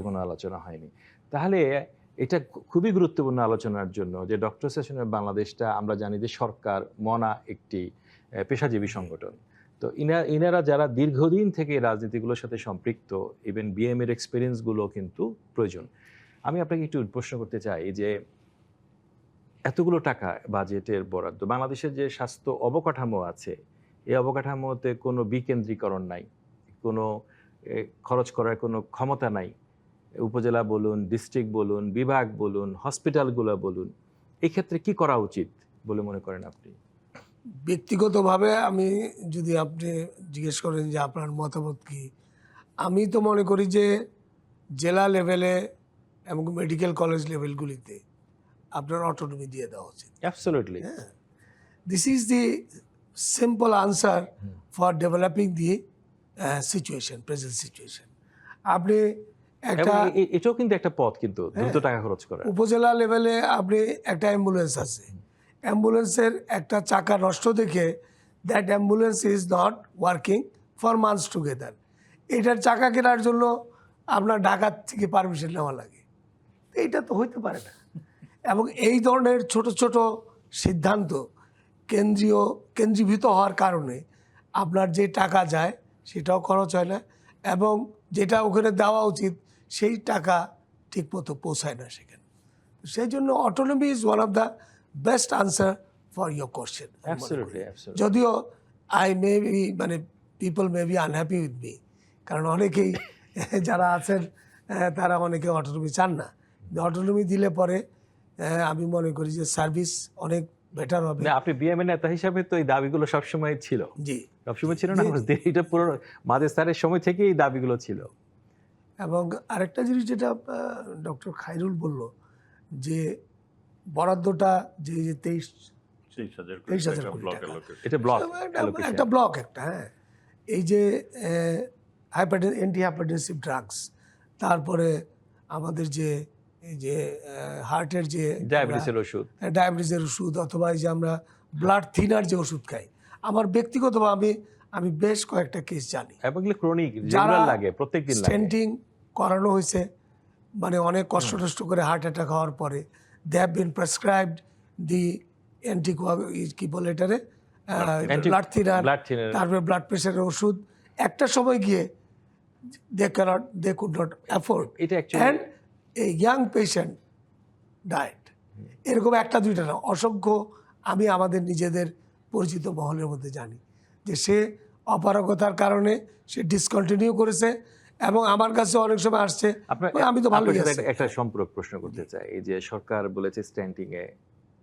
কোনো আলোচনা হয়নি। তাহলে এটা খুবই গুরুত্বপূর্ণ আলোচনার জন্য যে ডক্টর অ্যাসোসিয়েশন বাংলাদেশটা আমরা জানি যে সরকার মনা একটি পেশাজীবী সংগঠন। তো ইনারা যারা দীর্ঘদিন থেকে রাজনীতিগুলোর সাথে সম্পৃক্ত, ইভেন বিএমের এক্সপিরিয়েন্সগুলো কিন্তু প্রয়োজন। আমি আপনাকে একটু প্রশ্ন করতে চাই যে এতগুলো টাকা বাজেটের বরাদ্দ, বাংলাদেশের যে স্বাস্থ্য অবকাঠামো আছে, এই অবকাঠামোতে কোনো বিকেন্দ্রীকরণ নাই, কোনো খরচ করার কোনো ক্ষমতা নাই। উপজেলা বলুন, ডিস্ট্রিক্ট বলুন, বিভাগ বলুন, হসপিটালগুলো বলুন, এই ক্ষেত্রে কি করা উচিত বলে মনে করেন আপনি? ব্যক্তিগতভাবে আমি, যদি আপনি জিজ্ঞেস করেন যে আপনার মতামত কি, আমি তো মনে করি যে জেলা লেভেলে এবং মেডিকেল কলেজ লেভেলগুলিতে আপনার অটোনমি দিয়ে দেওয়া উচিত। Absolutely. This is the simple answer for developing the situation, present situation. আপনি একটা, এটাও কিন্তু একটা পথ, কিন্তু দ্রুত টাকা খরচ করা। উপজেলা লেভেলে আপনি একটা অ্যাম্বুলেন্স আছে, অ্যাম্বুলেন্সের একটা চাকা নষ্ট দেখে that ambulance is not working for months together, এটার চাকা কেনার জন্য আপনার ঢাকা থেকে পারমিশন নেওয়া লাগে। এইটা তো হইতে পারে না। এবং এই ধরনের ছোট ছোট সিদ্ধান্ত কেন্দ্রীভূত হওয়ার কারণে আপনার যে টাকা যায় সেটাও খরচ হয় না, এবং যেটা ওখানে দেওয়া উচিত সেই টাকা ঠিকমতো পৌঁছায় না সেখানে। তো সেই জন্য autonomy is one of the best answer for your question. Absolutely, absolutely. যদিও আই মে বি মানে people may be unhappy with me, কারণ অনেকেই যারা আছেন তারা অনেকে অটোনমি চান না। অটোনমি দিলে পরে আমি মনে করি যে সার্ভিস অনেক বেটার হবে। না, আপনি বিএমএ নেতা হিসাবে তো এই দাবিগুলো সবসময় ছিল। জি, সবসময় ছিল না, এটা পুরো মাঝে স্যারের সময় থেকেই এই দাবিগুলো ছিল। এবং আরেকটা জিনিস যেটা ডক্টর খায়রুল বলল, যে বরাদ্দটা যে 23,000 কোটি টাকা, এটা ব্লক একটা ব্লক একটা, হ্যাঁ, এই যে অ্যান্টি হাইপারটেনসিভ ড্রাগস, তারপরে আমাদের যে এই যে হার্টের যে ডায়াবেটিসের ওষুধ, ডায়াবেটিসের ওষুধ, অথবা এই যে আমরা ব্লাড থিনার যে ওষুধ খাই, আমার ব্যক্তিগতভাবে আমি বেশ কয়েকটা কেস জানি এবং এগুলো ক্রনিক যারা রেগুলার লাগে, প্রত্যেকদিন লাগে। স্টেন্টিং করানো হয়েছে, মানে অনেক কষ্ট করে হার্ট অ্যাটাক হওয়ার পরে দে হ্যাভ বিন প্রেসক্রাইবড দি কি বলে এটারে ব্লাড থিনার, blood thinner। তারপরে ব্লাড প্রেশারের ওষুধ। একটা সময় গিয়ে দে কুড নট অ্যাফোর্ড, এটা actually- and a young patient diet. এরকম একটা দুইটা না, অসংখ্য আমি আমাদের নিজেদের পরিচিত মহলের মধ্যে জানি যে সে অপারগতার কারণে সে ডিসকন্টিনিউ করেছে, এবং আমার কাছে অনেক সময় আসছে আমি তো ভালোই আপনার সাথে আছি। একটা সম্পূরক প্রশ্ন করতে চাই। এই যে সরকার বলেছে স্ট্যান্ডিং এ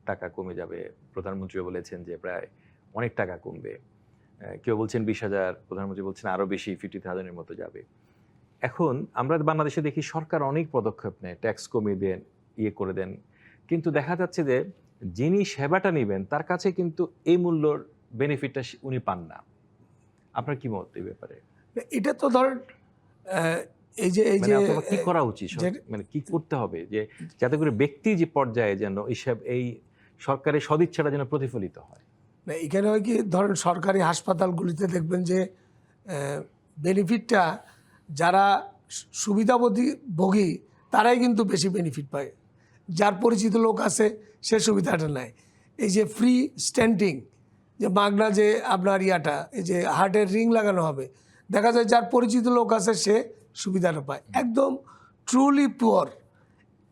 টাকা কমে যাবে, প্রধানমন্ত্রীও বলেছেন যে প্রায় অনেক টাকা কমবে, কেউ বলছেন 20,000, প্রধানমন্ত্রী বলছেন আরো বেশি, 50,000-এর মতো যাবে। এখন আমরা বাংলাদেশে দেখি সরকার অনেক পদক্ষেপ নেয়, ট্যাক্স কমিয়ে দেন, ইয়ে করে দেন, কিন্তু দেখা যাচ্ছে যে যিনি সেবাটা নেবেন তার কাছে কিন্তু এই মূল্যর বেনিফিটটা উনি পান না। আপনার কি মত এই ব্যাপারে? এটা তো ধরেন এই যে মানে অথবা কি করা উচিত, মানে কি করতে হবে যে যাতে করে ব্যক্তি যে পর্যায়ে যেন এই সরকারের সদিচ্ছাটা যেন প্রতিফলিত হয়? না, এখানে হয় কি, ধরেন সরকারি হাসপাতালগুলিতে দেখবেন যে বেনিফিটটা যারা সুবিধাভোগী তারাই কিন্তু বেশি বেনিফিট পায়। যার পরিচিত লোক আছে সে সুবিধাটা নেয়। এই যে ফ্রি স্ট্যান্টিং, যে মাগনা যে আপনার ইয়াটা, এই যে হার্টের রিং লাগানো হবে, দেখা যায় যার পরিচিত লোক আছে সে সুবিধাটা পায়। একদম ট্রুলি পুয়ার,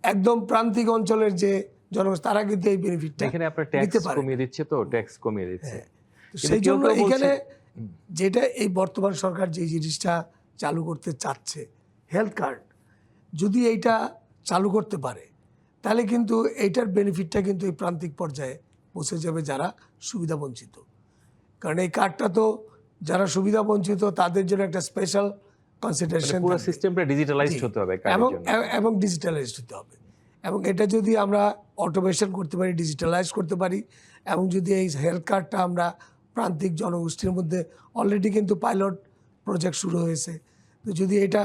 একদম প্রান্তিক অঞ্চলের যে জনগণ, তারা কিন্তু এই বেনিফিটটা এখানে আপনার নিতে ট্যাক্স পারে। কমিয়ে দিচ্ছে, তো ট্যাক্স কমিয়ে দিচ্ছে। তো সেই জন্য এখানে যেটা এই বর্তমান সরকার যে জিনিসটা চালু করতে চাচ্ছে, হেলথ কার্ড, যদি এইটা চালু করতে পারে তাহলে কিন্তু এইটার বেনিফিটটা কিন্তু এই প্রান্তিক পর্যায়ে পৌঁছে যাবে যারা সুবিধা বঞ্চিত। কারণ এই কার্ডটা তো যারা সুবিধা বঞ্চিত তাদের জন্য একটা স্পেশাল কনসিডারেশন, পুরো সিস্টেমটা ডিজিটালাইজড হতে হবে এবং ডিজিটালাইজড হতে হবে। এবং এটা যদি আমরা অটোমেশন করতে পারি, ডিজিটালাইজ করতে পারি, এবং যদি এই হেলথ কার্ডটা আমরা প্রান্তিক জনগোষ্ঠীর মধ্যে, অলরেডি কিন্তু পাইলট প্রজেক্ট শুরু হয়েছে, তো যদি এটা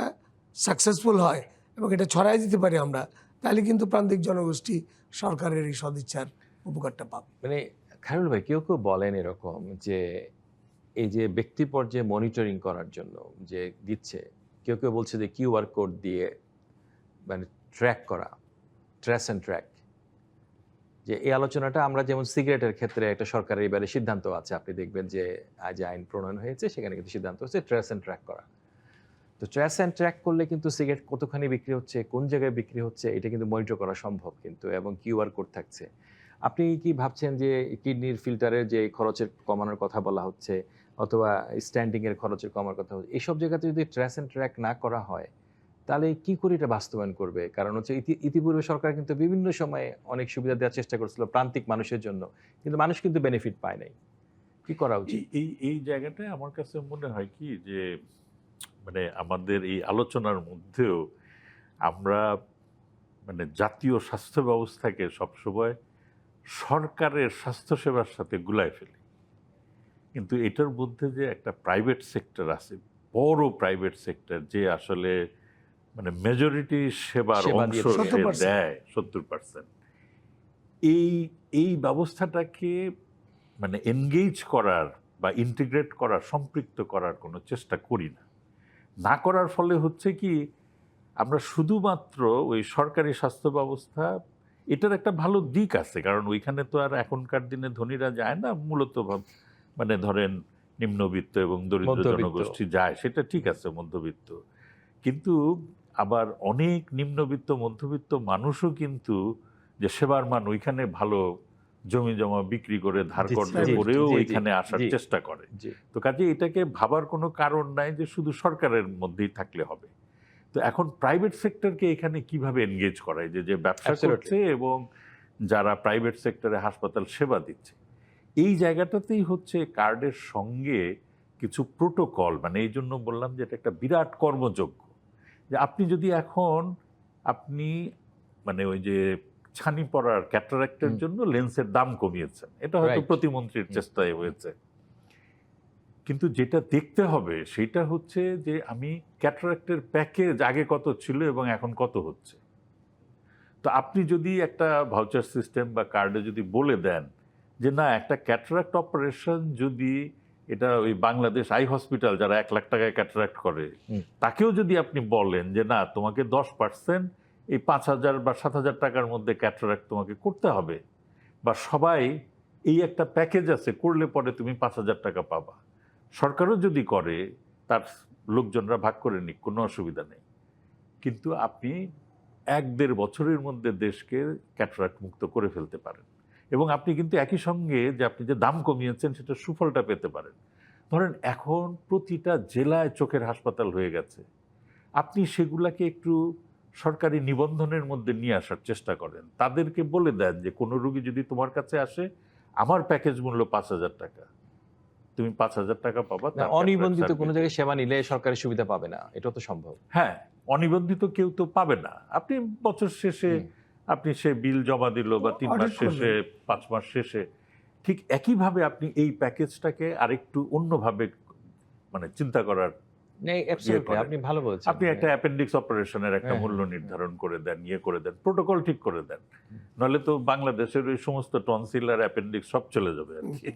সাকসেসফুল হয় এবং এটা ছড়াই দিতে পারি আমরা, তাহলে কিন্তু প্রান্তিক জনগোষ্ঠী সরকারের এই সদিচ্ছার উপকারটা পাবে। মানে খায়রুল ভাই, কেউ কেউ বলেন এরকম যে এই যে ব্যক্তি পর্যায়ে মনিটরিং করার জন্য যে দিচ্ছে, কেউ কেউ বলছে যে কিউআর কোড দিয়ে মানে ট্র্যাক করা, ট্রেস অ্যান্ড ট্র্যাক, যে এই আলোচনাটা আমরা যেমন সিগারেটের ক্ষেত্রে একটা সরকারের এবারে সিদ্ধান্ত আছে, আপনি দেখবেন যে আজ আইন প্রণয়ন হয়েছে, সেখানে কিন্তু সিদ্ধান্ত হচ্ছে ট্রেস অ্যান্ড ট্র্যাক করা। তো ট্রেস অ্যান্ড ট্র্যাক করলে কিন্তু সিগারেট কতখানি বিক্রি হচ্ছে, কোন জায়গায় বিক্রি হচ্ছে, এটা কিন্তু মনিটর করা সম্ভব কিন্তু, এবং কিউআর কোড থাকছে। আপনি কি ভাবছেন যে কিডনির ফিল্টারের যে খরচের কমানোর কথা বলা হচ্ছে, অথবা স্ট্যান্ডিংয়ের খরচের কমার কথা হচ্ছে, এইসব জায়গাতে যদি ট্রেস অ্যান্ড ট্র্যাক না করা হয় তাহলে কি করে এটা বাস্তবায়ন করবে? কারণ হচ্ছে ইতিপূর্বে সরকার কিন্তু বিভিন্ন সময়ে অনেক সুবিধা দেওয়ার চেষ্টা করছিল প্রান্তিক মানুষের জন্য, কিন্তু মানুষ কিন্তু বেনিফিট পায় নাই। কি করা উচিত? এই জায়গাটায় আমার কাছে মনে হয় কি যে মানে আমাদের এই আলোচনার মধ্যেও আমরা মানে জাতীয় স্বাস্থ্য ব্যবস্থাকে সবসময় সরকারের স্বাস্থ্যসেবার সাথে গুলায় ফেলি, কিন্তু এটার মধ্যে যে একটা প্রাইভেট সেক্টর আছে, বড় প্রাইভেট সেক্টর, যে আসলে মানে মেজরিটি সেবার অংশ দেয় 70%, এই ব্যবস্থাটাকে মানে এনগেজ করার বা ইন্টিগ্রেট করার, সম্পৃক্ত করার কোনো চেষ্টা করি না করার ফলে হচ্ছে কি, আমরা শুধুমাত্র ওই সরকারি স্বাস্থ্য ব্যবস্থা, এটার একটা ভালো দিক আছে, কারণ ওইখানে তো আর এখনকার দিনে ধনীরা যায় না, মূলত মানে ধরেন নিম্নবিত্ত এবং দরিদ্র মধ্যবিত্ত। জনগোষ্ঠী যায়, সেটা ঠিক আছে, মধ্যবিত্ত। কিন্তু আবার অনেক নিম্নবিত্ত মধ্যবিত্ত মানুষও কিন্তু যে সেবার মান ওইখানে ভালো জমি জমা বিক্রি করে ধার জি, কর্জে জি, করেও জি, জি, ওইখানে আসার জি। চেষ্টা করে। জি তো কাজে এটাকে ভাবার কোনো কারণ নাই যে শুধু সরকারের মধ্যেই থাকলে হবে। তো এখন প্রাইভেট সেক্টরকে এখানে কিভাবে এনগেজ করায়, যে যে ব্যবসা Absolutely. করছে এবং যারা প্রাইভেট সেক্টরে হাসপাতাল সেবা দিচ্ছে, এই জায়গাটাতেই হচ্ছে কার্ডের সঙ্গে কিছু প্রোটোকল, মানে এই জন্য বললাম যে এটা একটা বিরাট কর্মযজ্ঞ। যে আপনি যদি এখন আপনি মানে ওই যে ছানি পড়ার ক্যাটারাক্টের জন্য লেন্সের দাম কমিয়েছেন, এটা হয়তো Right. প্রতিমন্ত্রীর চেষ্টায় হয়েছে, কিন্তু যেটা দেখতে হবে সেটা হচ্ছে যে আমি ক্যাটারাক্টের প্যাকেজ আগে কত ছিল এবং এখন কত হচ্ছে। তো আপনি যদি একটা ভাউচার সিস্টেম বা কার্ডে যদি বলে দেন যে না, একটা ক্যাটারাক্ট অপারেশন যদি এটা ওই বাংলাদেশ আই হসপিটাল যারা 1 লাখ টাকায় ক্যাটারাক্ট করে তাকেও যদি আপনি বলেন যে না, তোমাকে 10% এই 5,000 বা 7,000 টাকার মধ্যে ক্যাটারাক্ট তোমাকে করতে হবে, বা সবাই এই একটা প্যাকেজ আছে, করলে পরে তুমি 5,000 টাকা পাবা, সরকারও যদি করে তার লোকজনরা ভাগ করে নিক, কোনো অসুবিধা নেই। কিন্তু আপনি 1-1.5 বছরের মধ্যে দেশকে ক্যাটারাক্ট মুক্ত করে ফেলতে পারেন, এবং আপনি কিন্তু একই সঙ্গে যে আপনি যে দাম কমিয়েছেন সেটা সুফলটা পেতে পারেন। ধরেন এখন প্রতিটা জেলায় চোখের হাসপাতাল হয়ে গেছে, আপনি সেগুলাকে একটু সরকারি নিবন্ধনের মধ্যে নিয়ে আসার চেষ্টা করেন, তাদেরকে বলে দেন যে কোনো রোগী যদি তোমার কাছে আসে, আমার প্যাকেজ মূল্য 5,000 টাকা, তুমি 5,000 টাকা পাবা। না, অনিবন্ধিত কোনো জায়গায় সেবা নিলে সরকারি সুবিধা পাবে না, এটা তো সম্ভব। হ্যাঁ, অনিবন্ধিত কেউ তো পাবে না। আপনি বছর শেষে আপনি সে বিল জমা দিল, বা 3 মাস Audit করবেন। শেষে, 5 মাস শেষে, ঠিক একইভাবে আপনি এই প্যাকেজটাকে আরেকটু অন্যভাবে মানে চিন্তা করার, নেই, অ্যাবসলিউটলি, করেন। আপনি ভালো বলছেন। আপনি একটা অ্যাপেন্ডিক্স অপারেশনের একটা হ্যাঁ, মূল্য নির্ধারণ করে দেন, করে দেন, প্রোটোকল ঠিক করে দেন, নলে তো বাংলাদেশের ওই সমস্ত টনসিল আর অ্যাপেন্ডিক্স সব চলে যাবে আর কি।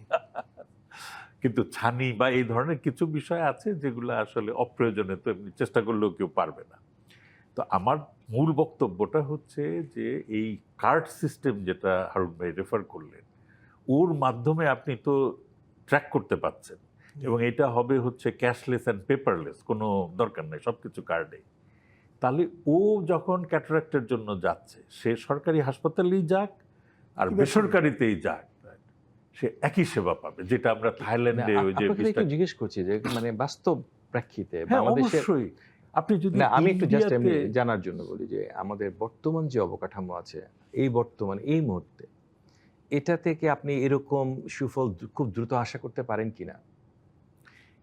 কিন্তু ছানি বা এই ধরনের কিছু বিষয় আছে যেগুলো আসলে অপ্রয়োজনে, তো এমনি চেষ্টা করলেও কেউ পারবে না। তো আমার মূল বক্তব্যটা হচ্ছে যে এই কার্ড সিস্টেম যেটা হারুন ভাই রেফার করলেন, ওর মাধ্যমে আপনি তো ট্র্যাক করতে পারছেন, এবং এটা হবে হচ্ছে ক্যাশলেস অ্যান্ড পেপারলেস, কোনো দরকার নেই, সব কিছু কার্ডে। তাহলে ও যখন ক্যাটারাক্টের জন্য যাচ্ছে, সে সরকারি হাসপাতালেই যাক আর বেসরকারিতেই যাক, সে একই সেবা পাবে, যেটা আমরা থাইল্যান্ডে ওই যে আপনাকে একটু জিজ্ঞেস করছি যে মানে বাস্তব প্রেক্ষিতে হ্যাঁ বাংলাদেশের, অবশ্যই আপনি যদি না আমি একটু জাস্ট এমনি ইন্ডিয়াতে- জানার জন্য বলি যে আমাদের বর্তমান যে অবকাঠামো আছে, এই বর্তমান এই মুহূর্তে এটা থেকে আপনি এরকম সুফল খুব দ্রুত আশা করতে পারেন কিনা?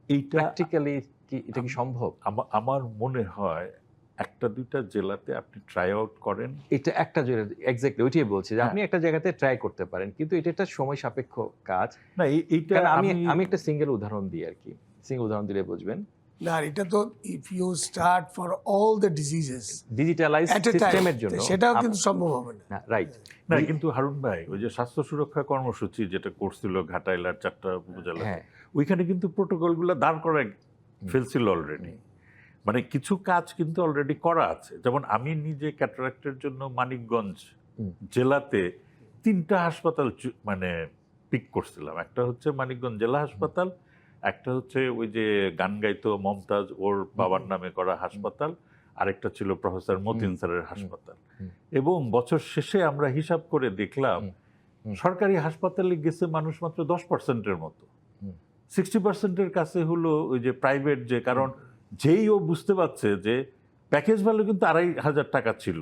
এইটা প্র্যাকটিক্যালি কি এটা কি সম্ভব? আমার মনে হয় 1-2টা জেলাতে আপনি ট্রাই আউট করেন। এটা একটা জায়গা, এক্স্যাক্টলি ওইটাই বলছি যে আপনি একটা জায়গাতে ট্রাই করতে পারেন, কিন্তু এটা একটা সময় সাপেক্ষ কাজ। না, এইটা কারণ আমি একটা সিঙ্গেল উদাহরণ দিই আর কি, সিঙ্গেল উদাহরণ দিলে বুঝবেন। না, এটা তো if you start for all the diseases digitalize at a time, সিস্টেমের জন্য সেটাও কিন্তু সম্ভব হবে না। রাইট। না, কিন্তু হারুন ভাই ওই যে স্বাস্থ্য সুরক্ষা কর্মসূচি যেটা করছিল ঘাটাইলার 4টা উপজেলা, হ্যাঁ, ওইখানে কিন্তু প্রোটোকলগুলো দাঁড় করা ফেলছিল অলরেডি, মানে কিছু কাজ কিন্তু অলরেডি করা আছে। যেমন আমি নিজে ক্যাটারাক্টের জন্য মানিকগঞ্জ জেলাতে 3টা হাসপাতাল মানে পিক করছিলাম। একটা হচ্ছে মানিকগঞ্জ জেলা হাসপাতাল, একটা হচ্ছে ওই যে গান গাইতো মমতাজ ওর বাবার নামে করা হাসপাতাল, আরেকটা ছিল প্রফেসর মতিন স্যারের হাসপাতাল। এবং বছর শেষে আমরা হিসাব করে দেখলাম সরকারি হাসপাতালে গেছে মানুষ মাত্র 10%-এর মতো, 60%-এর কাছে হলো ওই যে প্রাইভেট, যে কারণ যেই ও বুঝতে পারছে যে প্যাকেজ ভ্যালু কিন্তু 2,500 টাকা ছিল,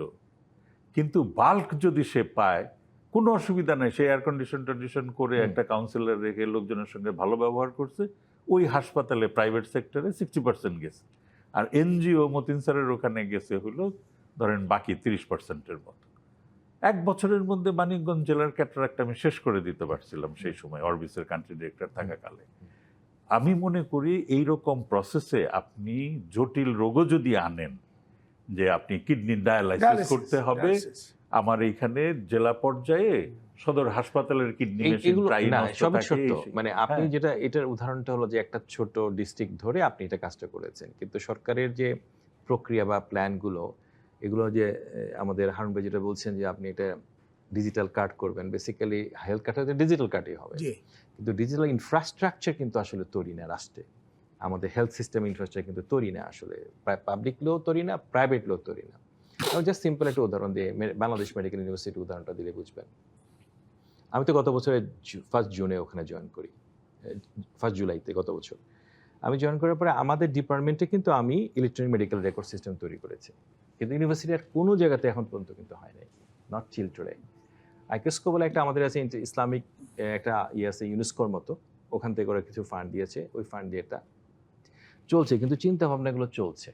কিন্তু বাল্ক যদি সে পায় কোনো অসুবিধা নেই, সে এয়ার কন্ডিশন করে একটা কাউন্সিলর রেখে লোকজনের সঙ্গে ভালো ব্যবহার করছে, ওই হাসপাতালে প্রাইভেট সেক্টরে 60% গেছে, আর এনজিও মতিন স্যারের ওখানে গেছে হলো ধরেন বাকি 30%-এর মতো। 1 বছরের মধ্যে মানিকগঞ্জ জেলার ক্যাটারাক্ট আমি শেষ করে দিতে পারছিলাম সেই সময় অরবিসের কান্ট্রি ডিরেক্টর থাকাকালে। আমি মনে করি এইরকম প্রসেসে আপনি জটিল রোগও যদি আনেন, যে আপনি কিডনি ডায়ালাইসিস করতে হবে, আমার এইখানে জেলা পর্যায়ে সদর হাসপাতালের কিডনি মেশিন এগুলো প্রায় না, নষ্ট সবই থাকে। সত্য। মানে আপনি হ্যাঁ। যেটা, এটার উদাহরণটা হলো যে একটা ছোট ডিস্ট্রিক্ট ধরে আপনি এটা কাজটা করেছেন, কিন্তু সরকারের যে প্রক্রিয়া বা প্ল্যানগুলো, এগুলো যে আমাদের হারুন ভাই যেটা বলছেন যে আপনি এটা ডিজিটাল কার্ড করবেন, বেসিক্যালি হেলথ কার্ডটা ডিজিটাল কার্ডই হবে, জি কিন্তু ডিজিটাল ইনফ্রাস্ট্রাকচার কিন্তু আসলে তৈরি না রাষ্ট্রে। আমাদের হেলথ সিস্টেম ইনফ্রাস্ট্রাকচার কিন্তু তৈরি না আসলে, পাবলিক লো তৈরি না, প্রাইভেট লো তৈরি না। আমি জাস্ট সিম্পল একটা উদাহরণ দিয়ে বাংলাদেশ মেডিকেল ইউনিভার্সিটির উদাহরণটা দিলে বুঝবেন। আমি তো গত বছরের 1 জুনে ওখানে জয়েন করি, 1 জুলাইতে গত বছর। আমি জয়েন করার পরে আমাদের ডিপার্টমেন্টে কিন্তু আমি ইলেকট্রনিক মেডিকেল রেকর্ড সিস্টেম তৈরি করেছি, কিন্তু ইউনিভার্সিটির কোনো জায়গাতে এখন পর্যন্ত কিন্তু হয় নাই, নট চিল টুডে। আইকেসকো বলে একটা আমাদের আছে ইসলামিক একটা ইয়ে আছে ইউনেস্কোর মতো, ওখান থেকে ওরা কিছু ফান্ড দিয়েছে, ওই ফান্ড দিয়ে এটা চলছে, কিন্তু চিন্তা ভাবনাগুলো চলছে।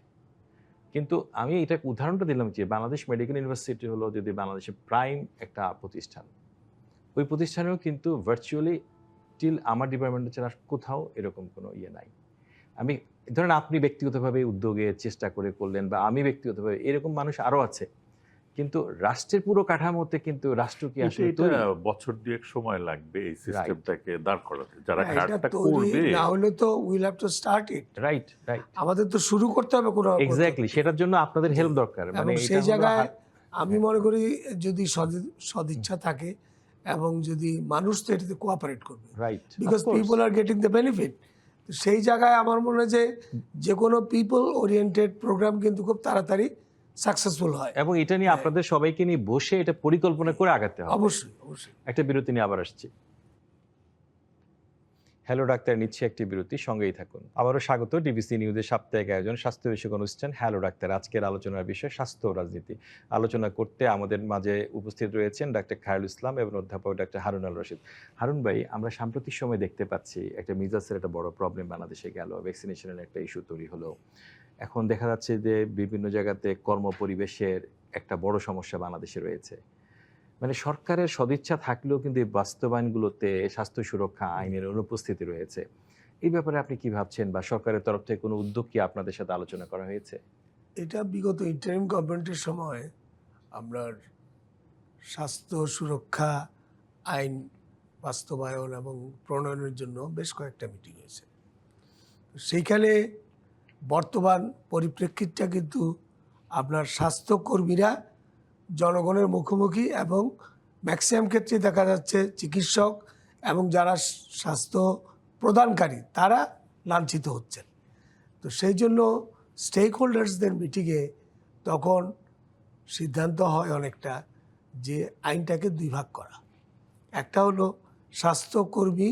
কিন্তু আমি এটা উদাহরণটা দিলাম যে বাংলাদেশ মেডিকেল ইউনিভার্সিটি হলো যদি বাংলাদেশের প্রাইম একটা প্রতিষ্ঠান, ওই প্রতিষ্ঠানেও কিন্তু ভার্চুয়ালি টিল আমার ডিপার্টমেন্টে ছাড়া কোথাও এরকম কোনো ইয়ে নাই। আমি ধরেন আপনি ব্যক্তিগতভাবে উদ্যোগে চেষ্টা করে করলেন, বা আমি ব্যক্তিগতভাবে, এরকম মানুষ আরও আছে, কিন্তু রাষ্ট্রের পুরো কাঠামোতে কিন্তু রাষ্ট্র কি আসলে এটা বছর দুয়েক সময় লাগবে এই সিস্টেমটাকে দাঁড় করাতে, যারা এটা কার্ডটা তৈরি করবে। না হলে তো will have to start it. Right right, আমাদের তো শুরু করতে হবে কোনো এক্স্যাক্টলি, সেটার জন্য আপনাদের হেল্প দরকার। এবং মানে সেই জায়গায় আমি মনে করি যদি সদিচ্ছা থাকে এবং যদি মানুষ তো এটাতে কোঅপারেট করবে, right, because people are getting the benefit. সেই জায়গায় আমার মনে হয় যে কোনো পিপল ওরিয়েন্টেড প্রোগ্রাম কিন্তু খুব তাড়াতাড়ি সাকসেসফুল হয়। এবং এটা নিয়ে আপনাদের সবাইকে নিয়ে বসে এটা পরিকল্পনা করে আগাতে হবে। অবশ্যই অবশ্যই। একটা বিরতি নিয়ে আবার আসছি। হ্যালো ডাক্তার, নিচ্ছে একটি বিরতি, সঙ্গেই থাকুন। আবারও স্বাগত ডিবিসি নিউজের সাপ্তাহিক আয়োজন স্বাস্থ্য বিষয়ক অনুষ্ঠান হ্যালো ডাক্তার। আজকের আলোচনার বিষয় স্বাস্থ্য ও রাজনীতি। আলোচনা করতে আমাদের মাঝে উপস্থিত রয়েছেন ডাক্তার খায়রুল ইসলাম এবং অধ্যাপক ডাক্তার হারুন আল রশিদ। হারুন ভাই, আমরা সাম্প্রতিক সময় দেখতে পাচ্ছি একটা মিজাসের একটা বড় প্রবলেম বাংলাদেশে গেল, ভ্যাকসিনেশনের একটা ইস্যু তৈরি হলো। এখন দেখা যাচ্ছে যে বিভিন্ন জায়গাতে কর্মপরিবেশের একটা বড় সমস্যা বাংলাদেশে রয়েছে। মানে সরকারের সদিচ্ছা থাকলেও কিন্তু এই বাস্তবায়নগুলোতে স্বাস্থ্য সুরক্ষা আইনের অনুপস্থিতি রয়েছে। এই ব্যাপারে আপনি কি ভাবছেন, বা সরকারের তরফ থেকে কোনো উদ্যোগ কি আপনাদের সাথে আলোচনা করা হয়েছে? এটা বিগত ইন্টারিম গভর্নমেন্টের সময় আপনার স্বাস্থ্য সুরক্ষা আইন বাস্তবায়ন এবং প্রণয়নের জন্য বেশ কয়েকটা মিটিং হয়েছে। সেইখানে বর্তমান পরিপ্রেক্ষিতটা কিন্তু আপনার স্বাস্থ্যকর্মীরা জনগণের মুখোমুখি, এবং ম্যাক্সিমাম ক্ষেত্রে দেখা যাচ্ছে চিকিৎসক এবং যারা স্বাস্থ্য প্রদানকারী তারা লাঞ্ছিত হচ্ছেন। তো সেই জন্য স্টেক হোল্ডার্সদের মিটিংয়ে তখন সিদ্ধান্ত হয় অনেকটা যে আইনটাকে 2 ভাগ করা। একটা হলো স্বাস্থ্যকর্মী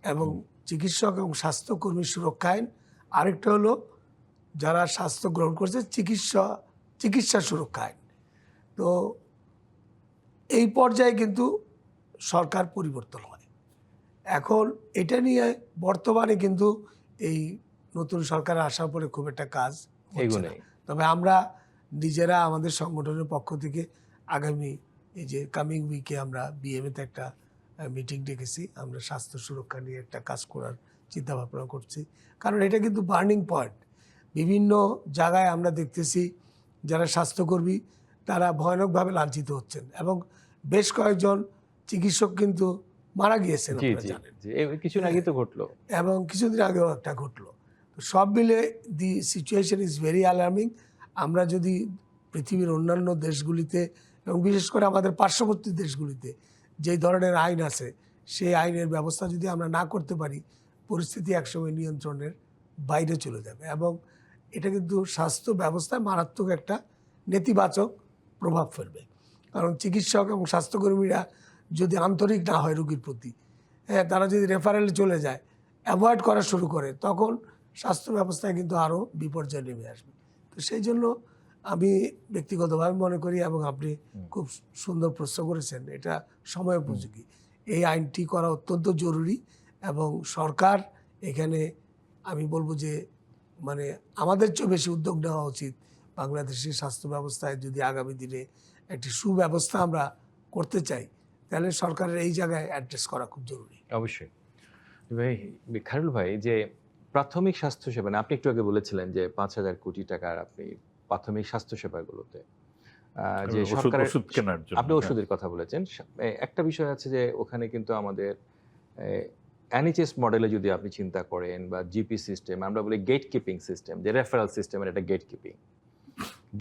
এবং চিকিৎসক এবং স্বাস্থ্যকর্মী সুরক্ষা আইন, আরেকটা হলো যারা স্বাস্থ্য গ্রহণ করছে চিকিৎসা সুরক্ষা আইন। তো এই পর্যায়ে কিন্তু সরকার পরিবর্তন হয়। এখন এটা নিয়ে বর্তমানে কিন্তু এই নতুন সরকার আসার পরে খুব একটা কাজ হচ্ছে না। তবে আমরা নিজেরা আমাদের সংগঠনের পক্ষ থেকে আগামী এই যে কামিং উইকে আমরা বিএমএতে একটা মিটিং ডেকেছি। আমরা স্বাস্থ্য সুরক্ষা নিয়ে একটা কাজ করার চিন্তা ভাবনা করছি, কারণ এটা কিন্তু বার্নিং পয়েন্ট। বিভিন্ন জায়গায় আমরা দেখতেছি যারা স্বাস্থ্যকর্মী তারা ভয়ানকভাবে লাঞ্ছিত হচ্ছেন, এবং বেশ কয়েকজন চিকিৎসক কিন্তু মারা গিয়েছেন, আপনারা জানেন। কিছুদিন আগে তো ঘটলো, এবং কিছুদিন আগেও একটা ঘটলো। তো সব মিলে দি সিচুয়েশন ইজ ভেরি অ্যালার্মিং। আমরা যদি পৃথিবীর অন্যান্য দেশগুলিতে এবং বিশেষ করে আমাদের পার্শ্ববর্তী দেশগুলিতে যেই ধরনের আইন আছে সেই আইনের ব্যবস্থা যদি আমরা না করতে পারি, পরিস্থিতি একসময় নিয়ন্ত্রণের বাইরে চলে যাবে, এবং এটা কিন্তু স্বাস্থ্য ব্যবস্থায় মারাত্মক একটা নেতিবাচক প্রভাব ফেলবে। কারণ চিকিৎসক এবং স্বাস্থ্যকর্মীরা যদি আন্তরিক না হয় রোগীর প্রতি, তারা যদি রেফারেলে চলে যায়, অ্যাভয়েড করা শুরু করে, তখন স্বাস্থ্য ব্যবস্থায় কিন্তু আরও বিপর্যয় নেমে আসবে। তো সেই জন্য আমি ব্যক্তিগতভাবে মনে করি, এবং আপনি খুব সুন্দর প্রশ্ন করেছেন, এটা সময় উপযোগী। এই আইনটি করা অত্যন্ত জরুরি, এবং সরকার এখানে আমি বলবো যে মানে আমাদের চেয়ে বেশি উদ্যোগ নেওয়া উচিত। বাংলাদেশের স্বাস্থ্য ব্যবস্থায় যদি আগামী দিনে একটি সুব্যবস্থা আমরা করতে চাই, তাহলে সরকারের এই জায়গায় অ্যাড্রেস করা খুব জরুরি। অবশ্যই ভাই। খায়রুল ভাই, যে প্রাথমিক স্বাস্থ্যসেবা, আপনি একটু আগে বলেছিলেন যে 5,000 কোটি টাকার আপনি প্রাথমিক স্বাস্থ্যসেবাগুলোতে যে সরকারের ওষুধ কেনার জন্য, আপনি ওষুধের কথা বলেছেন। একটা বিষয় আছে যে ওখানে কিন্তু আমাদের এনএইচএস মডেলে যদি আপনি চিন্তা করেন, বা জিপি সিস্টেম, আমরা বলি গেট কিপিং সিস্টেম, যে রেফারেল সিস্টেমের একটা gate keeping,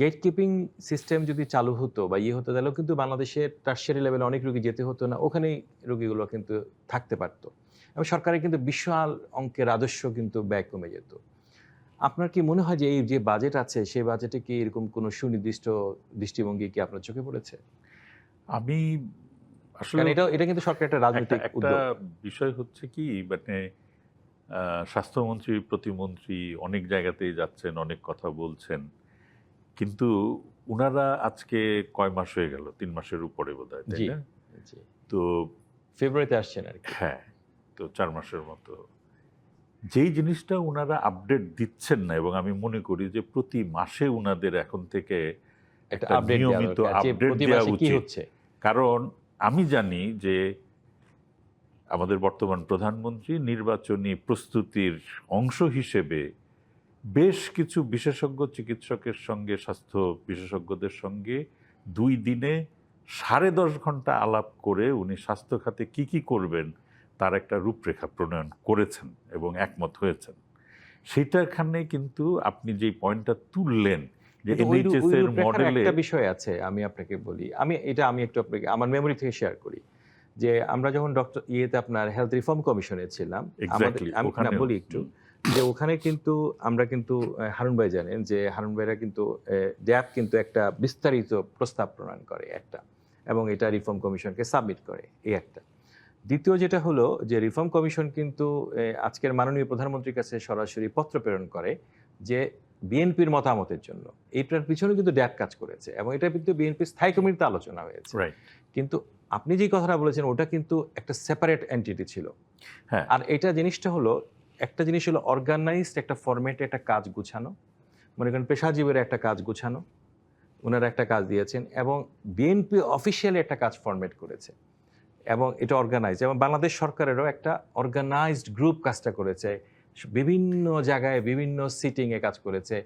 gate keeping system যদি চালু হতো বা হতো, তাহলেও কিন্তু বাংলাদেশের টার্সিয়ারি লেভেলে অনেক রোগী যেতে হতো না, ওখানেই রোগীগুলো কিন্তু থাকতে পারতো এবং সরকারের কিন্তু বিশাল অঙ্কের রাজস্ব কিন্তু ব্যয় কমে যেত। আপনার কি মনে হয় যে এই যে বাজেট আছে সেই বাজেটে কি এরকম কোনো সুনির্দিষ্ট দৃষ্টিভঙ্গি কি আপনার চোখে পড়েছে? আমি আসলে কারণ এটা কিন্তু সরকারের একটা রাজনৈতিক একটা উদ্যোগ। বিষয় হচ্ছে কি, মানে স্বাস্থ্যমন্ত্রী, প্রতিমন্ত্রী অনেক জায়গাতেই যাচ্ছেন, অনেক কথা বলছেন, কিন্তু উনারা আজকে কয় মাস হয়ে গেল? 3 মাসের উপরে বোধহয়, তাই জি, না? জি। তো ফেব্রুয়ারিতে আসছেন আর কি। হ্যাঁ, তো 4 মাসের মতো যেই জিনিসটা উনারা আপডেট দিচ্ছেন না, এবং আমি মনে করি যে প্রতি মাসে উনাদের এখন থেকে একটা একটা আপডেট দেওয়া নিয়মিত দরকার যে আপডেট প্রতি দেওয়া মাসে কি উচিত। হচ্ছে। কারণ আমি জানি যে আমাদের বর্তমান প্রধানমন্ত্রী নির্বাচনী প্রস্তুতির অংশ হিসেবে বেশ কিছু বিশেষজ্ঞ চিকিৎসকের সঙ্গে, স্বাস্থ্য বিশেষজ্ঞদের সঙ্গে 2 দিনে 10.5 ঘন্টা আলাপ করে উনি স্বাস্থ্য খাতে কি কি করবেন তার একটা রূপরেখা প্রণয়ন করেছেন এবং একমত হয়েছেন। সেটাখানে কিন্তু আপনি যেই পয়েন্টটা তুললেন যে কিন্তু NHS এর রূপরেখার মডেলে, একটা বিষয় আছে, আমি আপনাকে বলি। আমি একটু আপনাকে আমার মেমোরি থেকে শেয়ার করি। যে আমরা যখন আপনার হেলথ রিফর্ম কমিশনে ছিলাম, এক্স্যাক্টলি আমি ওখানেও বলি একটু যে ওখানে কিন্তু আমরা কিন্তু হারুন ভাই জানেন যে হারুন ভাইরা কিন্তু ড্যাব কিন্তু একটা বিস্তারিত প্রস্তাব প্রণয়ন করে একটা, এবং এটা রিফর্ম কমিশনকে সাবমিট করে, এই একটা। দ্বিতীয় যেটা হলো যে রিফর্ম কমিশন কিন্তু আজকের মাননীয় প্রধানমন্ত্রীর কাছে সরাসরি পত্র প্রেরণ করে যে বিএনপির মতামতের জন্য। এইটার পিছনে কিন্তু ড্যাব কাজ করেছে এবং এটা কিন্তু বিএনপির স্থায়ী কমিটিতে আলোচনা হয়েছে। রাইট। কিন্তু আপনি যে কথাটা বলেছেন ওটা কিন্তু একটা সেপারেট এন্টিটি ছিল। হ্যাঁ, আর এটা জিনিসটা হলো, একটা জিনিস হলো অর্গানাইজড একটা ফরম্যাটে একটা কাজ গুছানো, মনে করেন পেশাজীবীরা একটা কাজ গুছানো, ওনারা একটা কাজ দিয়েছেন, এবং বিএনপি অফিসিয়ালি একটা কাজ ফরম্যাট করেছে এবং এটা অর্গানাইজ, এবং বাংলাদেশ সরকারেরও একটা অর্গানাইজড গ্রুপ কাজটা করেছে, বিভিন্ন জায়গায় বিভিন্ন সিটিংয়ে কাজ করেছে,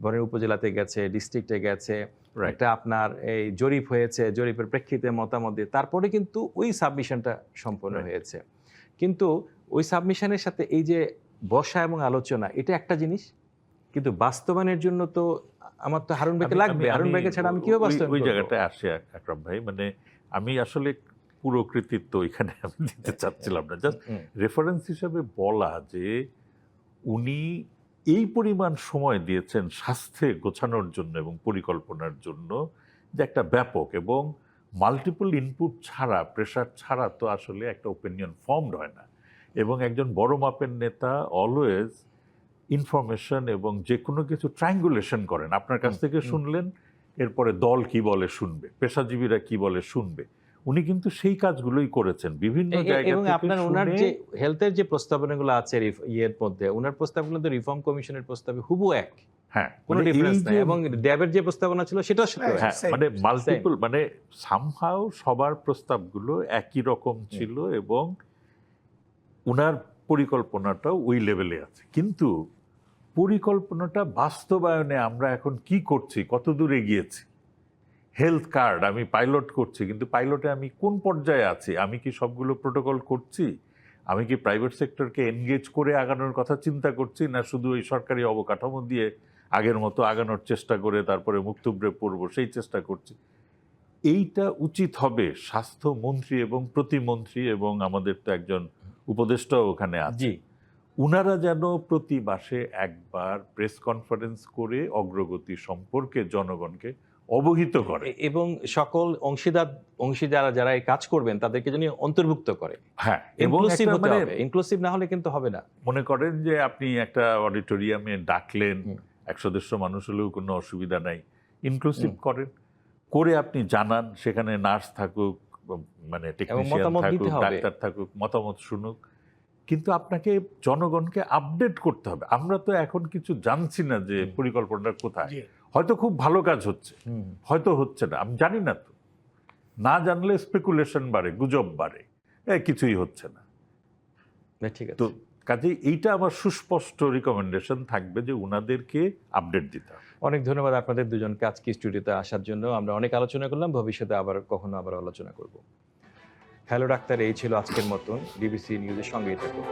বরের উপজেলাতে গেছে, ডিস্ট্রিক্টে গেছে, Right. একটা আপনার এই জরিপ হয়েছে, জরিপের প্রেক্ষিতে মতামত দিয়ে তারপরে কিন্তু ওই সাবমিশনটা সম্পন্ন Right. হয়েছে। কিন্তু ওই সাবমিশনের সাথে এই যে বসা এবং আলোচনা, এটা একটা জিনিস, কিন্তু বাস্তবায়নের জন্য তো আমার তো হারুন ভাইকে লাগবে, হারুন ভাইকে ছাড়া আমি কিভাবে বাস্তবায়ন ওই করব? জায়গাটায় আসে আকরাম ভাই, মানে আমি আসলে পুরো কৃতিত্ব এখানে আমি দিতে চাচ্ছিলাম না, জাস্ট হুম। রেফারেন্স হিসাবে বলা যে উনি এই পরিমাণ সময় দিয়েছেন স্বাস্থ্যে গোছানোর জন্য এবং পরিকল্পনার জন্য, যে একটা ব্যাপক এবং মাল্টিপল ইনপুট ছাড়া, প্রেশার ছাড়া তো আসলে একটা ওপিনিয়ন ফর্মড হয় না। এবং একজন বড় মাপের নেতা অলওয়েজ ইনফরমেশন এবং যে কোনো কিছু ট্রায়াঙ্গুলেশন করেন। আপনার কাছ থেকে শুনলেন, এরপরে দল কি বলে শুনবে, পেশাজীবীরা কি বলে শুনবে। উনি কিন্তু সেই কাজগুলোই করেছেন বিভিন্ন জায়গা এবং থেকে আপনার ওনার শুনে। যে হেলথের যে প্রস্তাবনাগুলো আছে ইয়ের মধ্যে, ওনার প্রস্তাবগুলো তো রিফর্ম কমিশনের প্রস্তাবে হুবু এক, হ্যাঁ, কোনো মানে ডিফারেন্স এই নাই, যে এবং ড্যাবের যে প্রস্তাবনা ছিল সেটাও সাথে হ্যাঁ, হ্যাঁ, Same, মানে same. মাল্টিপল, মানে সামহাও সবার প্রস্তাবগুলো একই রকম ছিল এবং উনার পরিকল্পনাটাও ওই লেভেলে আছে। কিন্তু পরিকল্পনাটা বাস্তবায়নে আমরা এখন কি করছি, কত দূর এগিয়েছি? হেলথ কার্ড আমি পাইলট করছি, কিন্তু পাইলটে আমি কোন পর্যায়ে আছি? আমি কি সবগুলো প্রোটোকল করছি? আমি কি প্রাইভেট সেক্টরকে এনগেজ করে আগানোর কথা চিন্তা করছি, না শুধু এই সরকারি অবকাঠামো দিয়ে আগের মতো আগানোর চেষ্টা করে তারপরে মুখ থুবড়ে পড়বো সেই চেষ্টা করছি? এইটা উচিত হবে স্বাস্থ্যমন্ত্রী এবং প্রতিমন্ত্রী, এবং আমাদের তো একজন উপদেষ্টাও ওখানে আছে, জি, উনারা যেন প্রতি মাসে একবার প্রেস কনফারেন্স করে অগ্রগতি সম্পর্কে জনগণকে অবহিত করে। এবং সকল অংশীদার যারা এই কাজ করবেন তাদেরকে যেন অন্তর্ভুক্ত করে, হ্যাঁ, এবং ইনক্লুসিভ একটা হতে মানে হবে, ইনক্লুসিভ না হলে কিন্তু হবে না। মনে করেন যে আপনি একটা অডিটোরিয়ামে ডাকলেন, হুম। 150 মানুষ হলেও কোনো অসুবিধা নাই, ইনক্লুসিভ করেন, করে আপনি জানান, সেখানে নার্স থাকুক, মানে টেকনিশিয়ান মতামত দিতে থাকুক, হবে। ডাক্তার থাকুক, মতামত শুনুক, কিন্তু আপনাকে জনগণকে আপডেট করতে হবে। আমরা তো এখন কিছু জানছি না যে পরিকল্পনাটা কোথায়। জি। হয়তো খুব ভালো কাজ হচ্ছে, হয়তো হচ্ছে না, আমি জানি না। তো না জানলে স্পেকুলেশন বাড়ে, গুজব বাড়ে, কিছুই হচ্ছে না। ঠিক তো আছে, কাজে এইটা আমার সুস্পষ্ট রিকমেন্ডেশন থাকবে যে উনাদেরকে আপডেট দিতে হবে। অনেক ধন্যবাদ আপনাদের দুজনকে আজকে স্টুডিওতে আসার জন্য। আমরা অনেক আলোচনা করলাম, ভবিষ্যতে কখনো আবার আলোচনা করব। হ্যালো ডাক্তার, এই ছিল আজকের মতন। ডিবিসি নিউজের সঙ্গেই থাকুন।